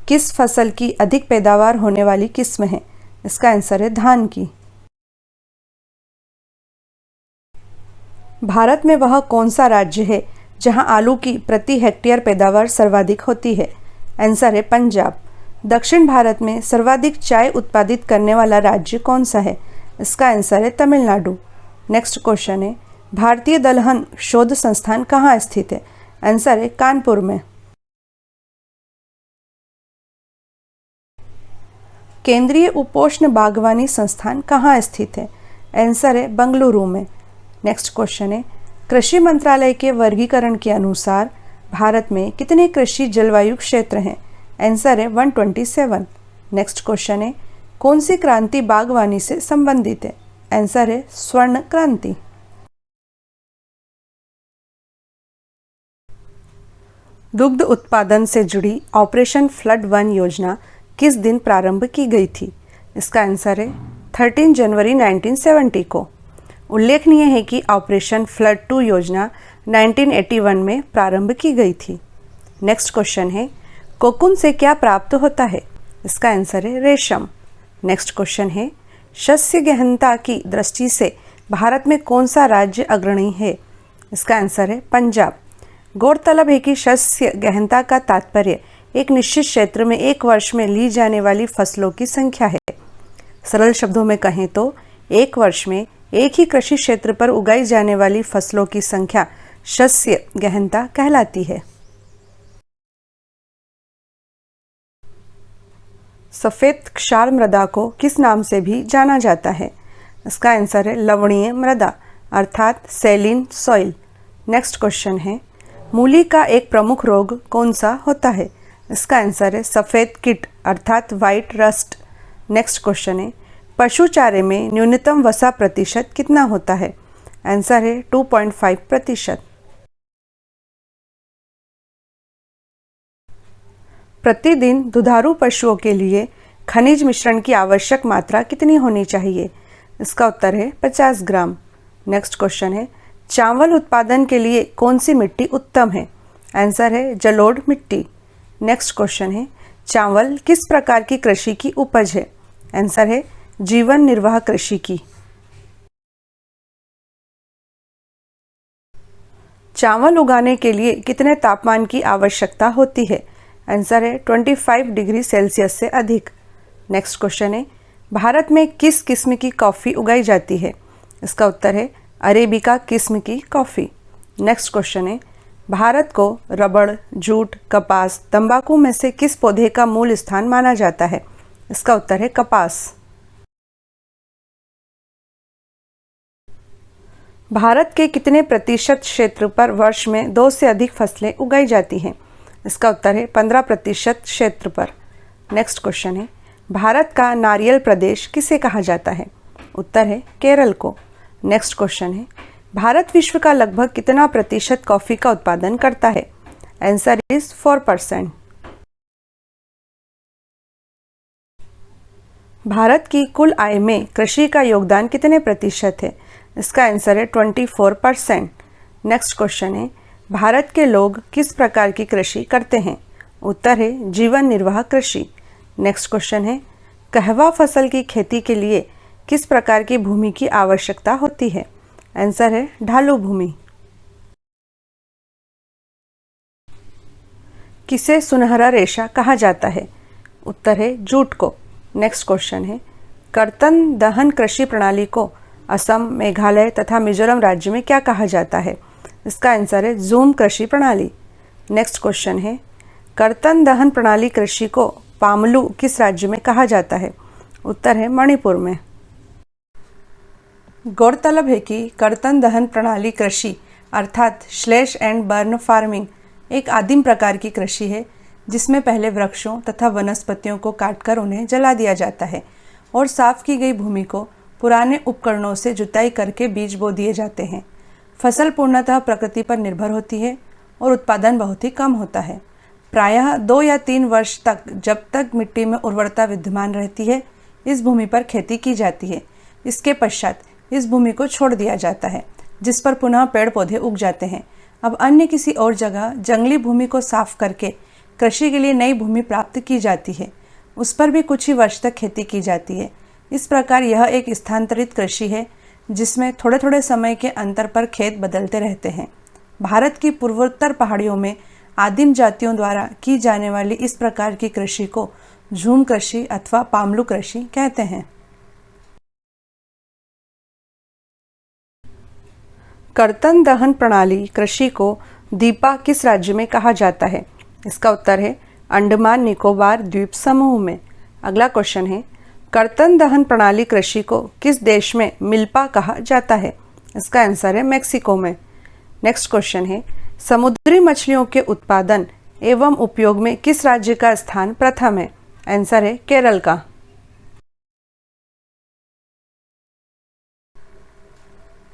किस फसल की अधिक पैदावार होने वाली किस्म है? इसका आंसर है धान की। भारत में वह कौन सा राज्य है जहां आलू की प्रति हेक्टेयर पैदावार सर्वाधिक होती है? आंसर है पंजाब। दक्षिण भारत में सर्वाधिक चाय उत्पादित करने वाला राज्य कौन सा है? इसका आंसर है तमिलनाडु। नेक्स्ट क्वेश्चन है, भारतीय दलहन शोध संस्थान कहाँ स्थित है? आंसर है कानपुर में। केंद्रीय उपोष्ण बागवानी संस्थान कहाँ स्थित है? आंसर है बेंगलुरु में। नेक्स्ट क्वेश्चन है, कृषि मंत्रालय के वर्गीकरण के अनुसार भारत में कितने कृषि जलवायु क्षेत्र हैं? आंसर है 127। नेक्स्ट क्वेश्चन है, कौन सी क्रांति बागवानी से संबंधित है? आंसर है स्वर्ण क्रांति। दुग्ध उत्पादन से जुड़ी ऑपरेशन फ्लड 1 योजना किस दिन प्रारंभ की गई थी? इसका आंसर है 13 जनवरी 1970 को। उल्लेखनीय है कि ऑपरेशन फ्लड 2 योजना 1981 में प्रारंभ की गई थी। नेक्स्ट क्वेश्चन है, कोकून से क्या प्राप्त होता है? इसका आंसर है रेशम। नेक्स्ट क्वेश्चन है, शस्य गहनता की दृष्टि से भारत में कौन सा राज्य अग्रणी है? इसका आंसर है पंजाब। गौरतलब है कि शस्य गहनता का तात्पर्य एक निश्चित क्षेत्र में एक वर्ष में ली जाने वाली फसलों की संख्या है। सरल शब्दों में कहें तो एक वर्ष में एक ही कृषि क्षेत्र पर उगाई जाने वाली फसलों की संख्या शस्य गहनता कहलाती है। सफेद क्षार मृदा को किस नाम से भी जाना जाता है? इसका आंसर है लवणीय मृदा अर्थात सैलिन सॉइल। नेक्स्ट क्वेश्चन है, मूली का एक प्रमुख रोग कौन सा होता है? इसका आंसर है सफेद कीट अर्थात व्हाइट रस्ट। नेक्स्ट क्वेश्चन है, पशु चारे में न्यूनतम वसा प्रतिशत कितना होता है? आंसर है 2.5%। प्रतिदिन दुधारू पशुओं के लिए खनिज मिश्रण की आवश्यक मात्रा कितनी होनी चाहिए? इसका उत्तर है 50 ग्राम। नेक्स्ट क्वेश्चन है, चावल उत्पादन के लिए कौन सी मिट्टी उत्तम है? आंसर है जलोढ़ मिट्टी। नेक्स्ट क्वेश्चन है, चावल किस प्रकार की कृषि की उपज है? आंसर है जीवन निर्वाह कृषि की। चावल उगाने के लिए कितने तापमान की आवश्यकता होती है? आंसर है 25 डिग्री सेल्सियस से अधिक। नेक्स्ट क्वेश्चन है, भारत में किस किस्म की कॉफ़ी उगाई जाती है? इसका उत्तर है अरेबिका किस्म की कॉफ़ी। नेक्स्ट क्वेश्चन है, भारत को रबड़, जूट, कपास, तंबाकू में से किस पौधे का मूल स्थान माना जाता है? इसका उत्तर है कपास। भारत के कितने प्रतिशत क्षेत्र पर वर्ष में 2 से अधिक फसलें उगाई जाती हैं? इसका उत्तर है 15% क्षेत्र पर। नेक्स्ट क्वेश्चन है, भारत का नारियल प्रदेश किसे कहा जाता है? उत्तर है केरल को। नेक्स्ट क्वेश्चन है, भारत विश्व का लगभग कितना प्रतिशत कॉफ़ी का उत्पादन करता है? Answer is 4%। भारत की कुल आय में कृषि का योगदान कितने प्रतिशत है? इसका आंसर है 24%। नेक्स्ट क्वेश्चन है, भारत के लोग किस प्रकार की कृषि करते हैं? उत्तर है जीवन निर्वाह कृषि। नेक्स्ट क्वेश्चन है, कहवा फसल की खेती के लिए किस प्रकार की भूमि की आवश्यकता होती है? आंसर है ढालू भूमि। किसे सुनहरा रेशा कहा जाता है? उत्तर है जूट को। नेक्स्ट क्वेश्चन है, कर्तन दहन कृषि प्रणाली को असम, मेघालय तथा मिजोरम राज्य में क्या कहा जाता है? इसका आंसर है जूम कृषि प्रणाली। नेक्स्ट क्वेश्चन है, कर्तन दहन प्रणाली कृषि को पामलू किस राज्य में कहा जाता है? उत्तर है मणिपुर में। गौरतलब है कि कर्तन दहन प्रणाली कृषि अर्थात स्लैश एंड बर्न फार्मिंग एक आदिम प्रकार की कृषि है जिसमें पहले वृक्षों तथा वनस्पतियों को काटकर उन्हें जला दिया जाता है और साफ की गई भूमि को पुराने उपकरणों से जुताई करके बीज बो दिए जाते हैं। फसल पूर्णतः प्रकृति पर निर्भर होती है और उत्पादन बहुत ही कम होता है। प्रायः 2 या 3 वर्ष तक, जब तक मिट्टी में उर्वरता विद्यमान रहती है, इस भूमि पर खेती की जाती है। इसके पश्चात इस भूमि को छोड़ दिया जाता है जिस पर पुनः पेड़ पौधे उग जाते हैं। अब अन्य किसी और जगह जंगली भूमि को साफ करके कृषि के लिए नई भूमि प्राप्त की जाती है, उस पर भी कुछ ही वर्ष तक खेती की जाती है। इस प्रकार यह एक स्थानांतरित कृषि है जिसमें थोड़े थोड़े समय के अंतर पर खेत बदलते रहते हैं। भारत की पूर्वोत्तर पहाड़ियों में आदिम जातियों द्वारा की जाने वाली इस प्रकार की कृषि को झूम कृषि अथवा पामलू कृषि कहते हैं। कर्तन दहन प्रणाली कृषि को दीपा किस राज्य में कहा जाता है? इसका उत्तर है अंडमान निकोबार द्वीप समूह में। अगला क्वेश्चन है कर्तन दहन प्रणाली कृषि को किस देश में मिल्पा कहा जाता है? इसका आंसर है मेक्सिको में। नेक्स्ट क्वेश्चन है समुद्री मछलियों के उत्पादन एवं उपयोग में किस राज्य का स्थान प्रथम है? आंसर है केरल का।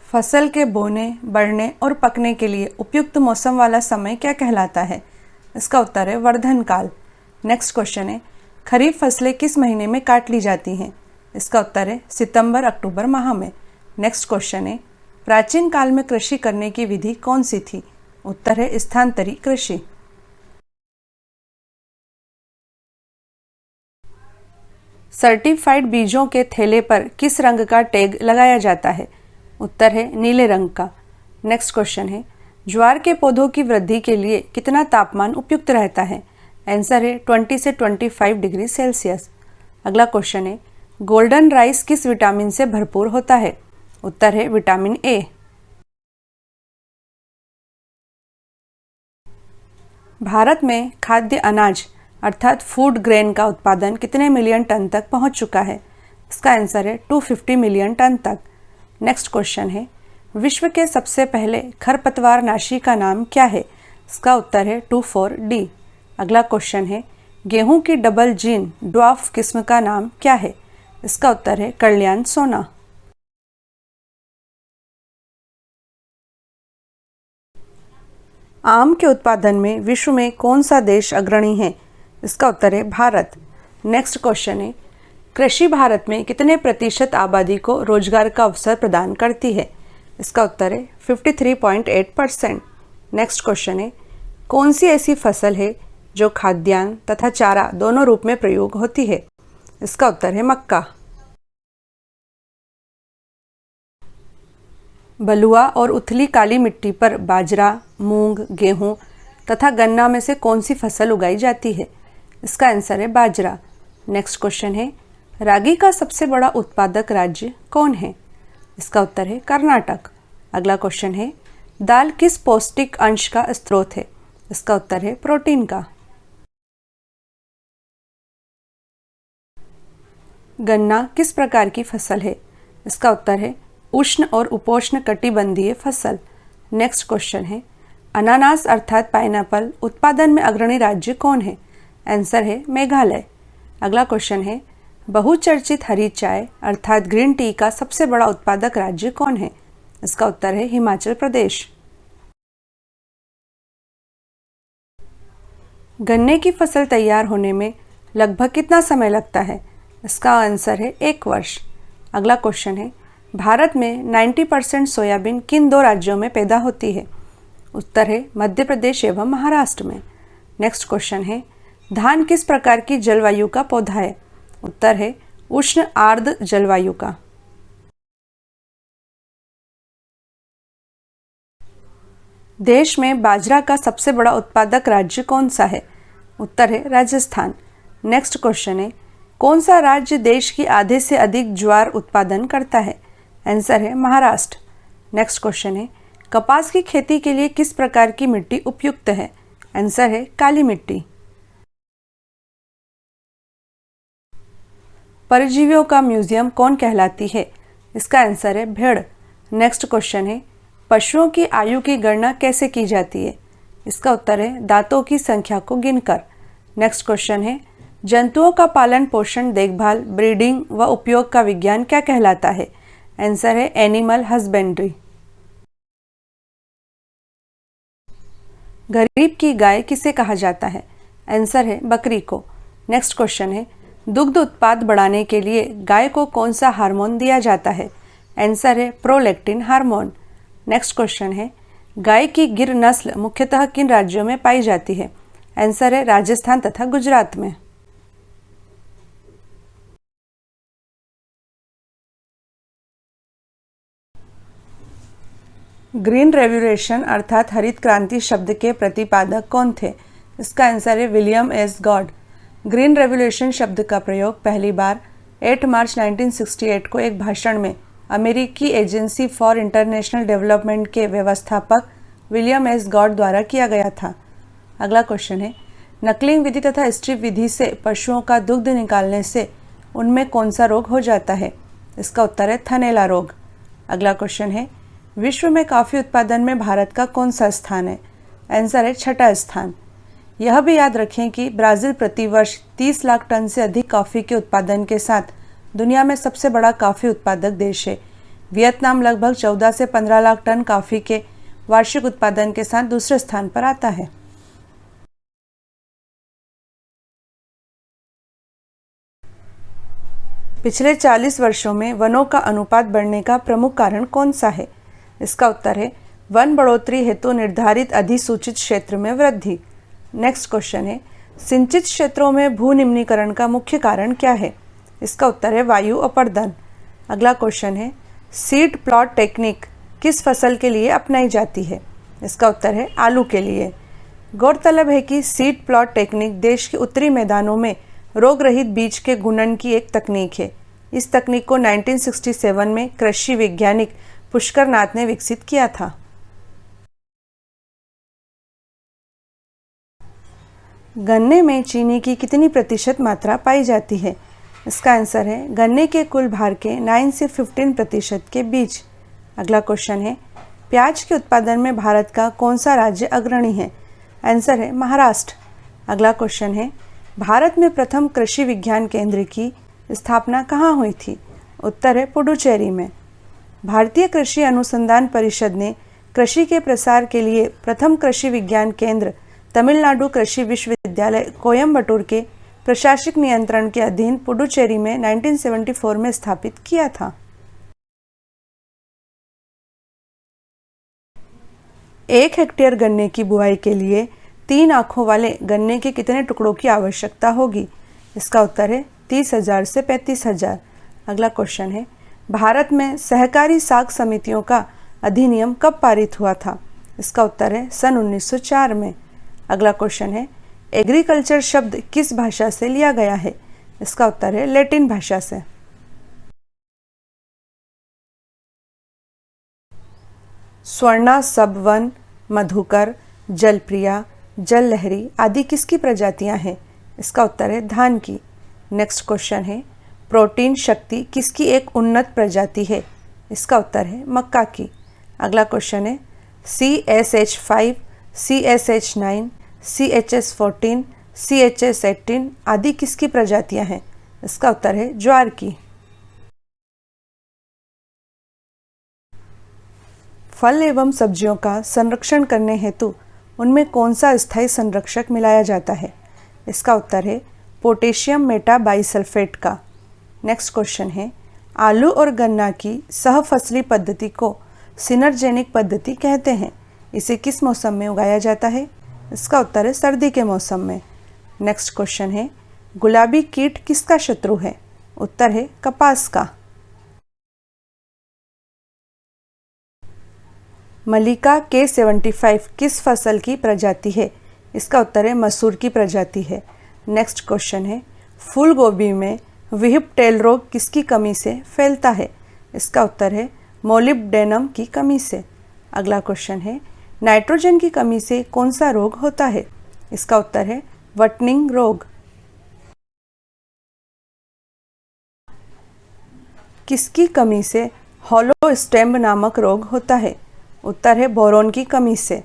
फसल के बोने, बढ़ने और पकने के लिए उपयुक्त मौसम वाला समय क्या कहलाता है? इसका उत्तर है वर्धन काल। नेक्स्ट क्वेश्चन है खरीफ फसलें किस महीने में काट ली जाती हैं? इसका उत्तर है सितंबर अक्टूबर माह में। नेक्स्ट क्वेश्चन है प्राचीन काल में कृषि करने की विधि कौन सी थी? उत्तर है स्थानांतरी कृषि। सर्टिफाइड बीजों के थैले पर किस रंग का टैग लगाया जाता है? उत्तर है नीले रंग का। नेक्स्ट क्वेश्चन है ज्वार के पौधों की वृद्धि के लिए कितना तापमान उपयुक्त रहता है? आंसर है 20 से 25 डिग्री सेल्सियस। अगला क्वेश्चन है गोल्डन राइस किस विटामिन से भरपूर होता है? उत्तर है विटामिन ए। भारत में खाद्य अनाज अर्थात फूड ग्रेन का उत्पादन कितने मिलियन टन तक पहुंच चुका है? इसका आंसर है 250 मिलियन टन तक। नेक्स्ट क्वेश्चन है विश्व के सबसे पहले खरपतवार नाशी का नाम क्या है? इसका उत्तर है 24D। अगला क्वेश्चन है गेहूं की डबल जीन ड्वार्फ किस्म का नाम क्या है? इसका उत्तर है कल्याण सोना। आम के उत्पादन में विश्व में कौन सा देश अग्रणी है? इसका उत्तर है भारत। नेक्स्ट क्वेश्चन है कृषि भारत में कितने प्रतिशत आबादी को रोजगार का अवसर प्रदान करती है? इसका उत्तर है 53.8%। नेक्स्ट क्वेश्चन है कौन सी ऐसी फसल है जो खाद्यान्न तथा चारा दोनों रूप में प्रयोग होती है? इसका उत्तर है मक्का। बलुआ और उथली काली मिट्टी पर बाजरा, मूंग, गेहूं तथा गन्ना में से कौन सी फसल उगाई जाती है? इसका आंसर है बाजरा। नेक्स्ट क्वेश्चन है रागी का सबसे बड़ा उत्पादक राज्य कौन है? इसका उत्तर है कर्नाटक। अगला क्वेश्चन है दाल किस पौष्टिक अंश का स्रोत है? इसका उत्तर है प्रोटीन का। गन्ना किस प्रकार की फसल है? इसका उत्तर है उष्ण और उपोष्ण कटिबंधीय फसल। नेक्स्ट क्वेश्चन है अनानास अर्थात पाइनएप्पल उत्पादन में अग्रणी राज्य कौन है? आंसर है मेघालय। अगला क्वेश्चन है बहुचर्चित हरी चाय अर्थात ग्रीन टी का सबसे बड़ा उत्पादक राज्य कौन है? इसका उत्तर है हिमाचल प्रदेश। गन्ने की फसल तैयार होने में लगभग कितना समय लगता है? इसका आंसर है 1 वर्ष। अगला क्वेश्चन है भारत में 90% सोयाबीन किन 2 राज्यों में पैदा होती है? उत्तर है मध्य प्रदेश एवं महाराष्ट्र में। नेक्स्ट क्वेश्चन है धान किस प्रकार की जलवायु का पौधा है? उत्तर है उष्ण आर्द्र जलवायु का। देश में बाजरा का सबसे बड़ा उत्पादक राज्य कौन सा है? उत्तर है राजस्थान। नेक्स्ट क्वेश्चन है कौन सा राज्य देश की आधे से अधिक ज्वार उत्पादन करता है? आंसर है महाराष्ट्र। नेक्स्ट क्वेश्चन है कपास की खेती के लिए किस प्रकार की मिट्टी उपयुक्त है? आंसर है काली मिट्टी। परजीवियों का म्यूजियम कौन कहलाती है? इसका आंसर है भेड़। नेक्स्ट क्वेश्चन है पशुओं की आयु की गणना कैसे की जाती है? इसका उत्तर है दांतों की संख्या को गिनकर। नेक्स्ट क्वेश्चन है जंतुओं का पालन पोषण देखभाल ब्रीडिंग व उपयोग का विज्ञान क्या कहलाता है? आंसर है एनिमल हस्बेंड्री। गरीब की गाय किसे कहा जाता है? आंसर है बकरी को। नेक्स्ट क्वेश्चन है दुग्ध उत्पाद बढ़ाने के लिए गाय को कौन सा हार्मोन दिया जाता है? आंसर है प्रोलैक्टिन हार्मोन। नेक्स्ट क्वेश्चन है गाय की गिर नस्ल मुख्यतः किन राज्यों में पाई जाती है? आंसर है राजस्थान तथा गुजरात में। ग्रीन रेवोल्यूशन अर्थात हरित क्रांति शब्द के प्रतिपादक कौन थे? इसका आंसर है William S God. Green revolution शब्द का प्रयोग पहली बार 8 मार्च 1968 को एक भाषण में अमेरिकी एजेंसी फॉर इंटरनेशनल डेवलपमेंट के व्यवस्थापक विलियम एस गॉड द्वारा किया गया था। अगला क्वेश्चन है, नकलिंग विधि तथा स्ट्रिप विधि से पशुओं का दुग्ध निकालने से उनमें कौन सा रोग हो जाता है? इसका उत्तर है थनैला रोग। अगला क्वेश्चन है, विश्व में कॉफ़ी उत्पादन में भारत का कौन सा स्थान है? आंसर है छठा स्थान। यह भी याद रखें कि ब्राज़ील प्रतिवर्ष 30 लाख टन से अधिक कॉफ़ी के उत्पादन के साथ दुनिया में सबसे बड़ा कॉफ़ी उत्पादक देश है। वियतनाम लगभग 14 से 15 लाख टन कॉफ़ी के वार्षिक उत्पादन के साथ दूसरे स्थान पर आता है। पिछले 40 वर्षों में वनों का अनुपात बढ़ने का प्रमुख कारण कौन सा है? इसका उत्तर है वन बढ़ोतरी हेतु निर्धारित अधिसूचित क्षेत्र में वृद्धि। नेक्स्ट क्वेश्चन है, सिंचित क्षेत्रों में भूनिम्नीकरण का मुख्य कारण क्या है? इसका उत्तर है वायु अपरदन। अगला क्वेश्चन है, सीड प्लॉट टेक्निक किस फसल के लिए अपनाई जाती है? इसका उत्तर है आलू के लिए। गौरतलब है कि सीड प्लॉट टेक्निक देश के उत्तरी मैदानों में रोग रहित बीज के गुणन की एक तकनीक है। इस तकनीक को 1967 में कृषि वैज्ञानिक पुष्कर नाथ ने विकसित किया था। गन्ने में चीनी की कितनी प्रतिशत मात्रा पाई जाती है? इसका आंसर है गन्ने के कुल भार के 9 से 15% के बीच। अगला क्वेश्चन है, प्याज के उत्पादन में भारत का कौन सा राज्य अग्रणी है? आंसर है महाराष्ट्र। अगला क्वेश्चन है, भारत में प्रथम कृषि विज्ञान केंद्र की स्थापना कहाँ हुई थी? उत्तर है पुडुचेरी में। भारतीय कृषि अनुसंधान परिषद ने कृषि के प्रसार के लिए प्रथम कृषि विज्ञान केंद्र तमिलनाडु कृषि विश्वविद्यालय कोयम्बटूर के प्रशासनिक नियंत्रण के अधीन पुडुचेरी में 1974 में स्थापित किया था। 1 हेक्टेयर गन्ने की बुआई के लिए 3 आँखों वाले गन्ने के कितने टुकड़ों की आवश्यकता होगी? इसका उत्तर है 30,000 से 35,000। अगला क्वेश्चन है, भारत में सहकारी साख समितियों का अधिनियम कब पारित हुआ था? इसका उत्तर है सन 1904 में। अगला क्वेश्चन है, एग्रीकल्चर शब्द किस भाषा से लिया गया है? इसका उत्तर है लैटिन भाषा से। स्वर्णा, सबवन, मधुकर, जलप्रिया, जल लहरी आदि किसकी प्रजातियां हैं? इसका उत्तर है धान की। नेक्स्ट क्वेश्चन है, प्रोटीन शक्ति किसकी एक उन्नत प्रजाति है? इसका उत्तर है मक्का की। अगला क्वेश्चन है, CSH5, CSH9, CHS14, CHS18 आदि किसकी प्रजातियां हैं? इसका उत्तर है ज्वार की। फल एवं सब्जियों का संरक्षण करने हेतु उनमें कौन सा स्थायी संरक्षक मिलाया जाता है? इसका उत्तर है पोटेशियम मेटाबाइसल्फेट का। नेक्स्ट क्वेश्चन है, आलू और गन्ना की सहफसली पद्धति को सिनर्जेनिक पद्धति कहते हैं। इसे किस मौसम में उगाया जाता है? इसका उत्तर है सर्दी के मौसम में। नेक्स्ट क्वेश्चन है, गुलाबी कीट किसका शत्रु है? उत्तर है कपास का। मल्लिका K75 किस फसल की प्रजाति है? इसका उत्तर है मसूर की प्रजाति है। नेक्स्ट क्वेश्चन है, फूल गोभी में विहिप टेल रोग किसकी कमी से फैलता है? इसका उत्तर है मोलिब्डेनम की कमी से। अगला क्वेश्चन है, नाइट्रोजन की कमी से कौन सा रोग होता है? इसका उत्तर है वटनिंग रोग। किसकी कमी से हॉलो स्टेम नामक रोग होता है? उत्तर है बोरोन की कमी से।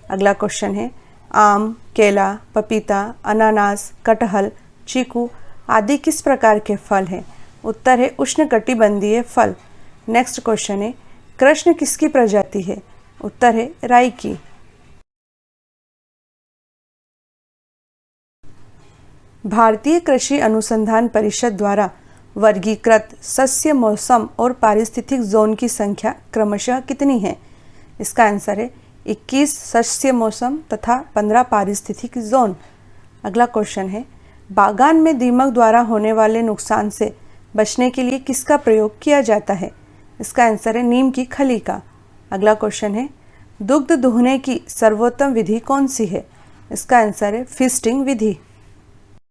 अगला क्वेश्चन है, आम, केला, पपीता, अनानास, कटहल, चीकू आदि किस प्रकार के फल हैं? उत्तर है उष्णकटिबंधीय फल। नेक्स्ट क्वेश्चन है, कृष्ण किसकी प्रजाति है? उत्तर है राई की। भारतीय कृषि अनुसंधान परिषद द्वारा वर्गीकृत सस्य, मौसम और पारिस्थितिक जोन की संख्या क्रमशः कितनी है? इसका आंसर है 21 सस्य मौसम तथा 15 पारिस्थितिक जोन। अगला क्वेश्चन है, बागान में दीमक द्वारा होने वाले नुकसान से बचने के लिए किसका प्रयोग किया जाता है? इसका आंसर है नीम की खली का। अगला क्वेश्चन है, दुग्ध दुहने की सर्वोत्तम विधि कौन सी है? इसका आंसर है फिस्टिंग विधि।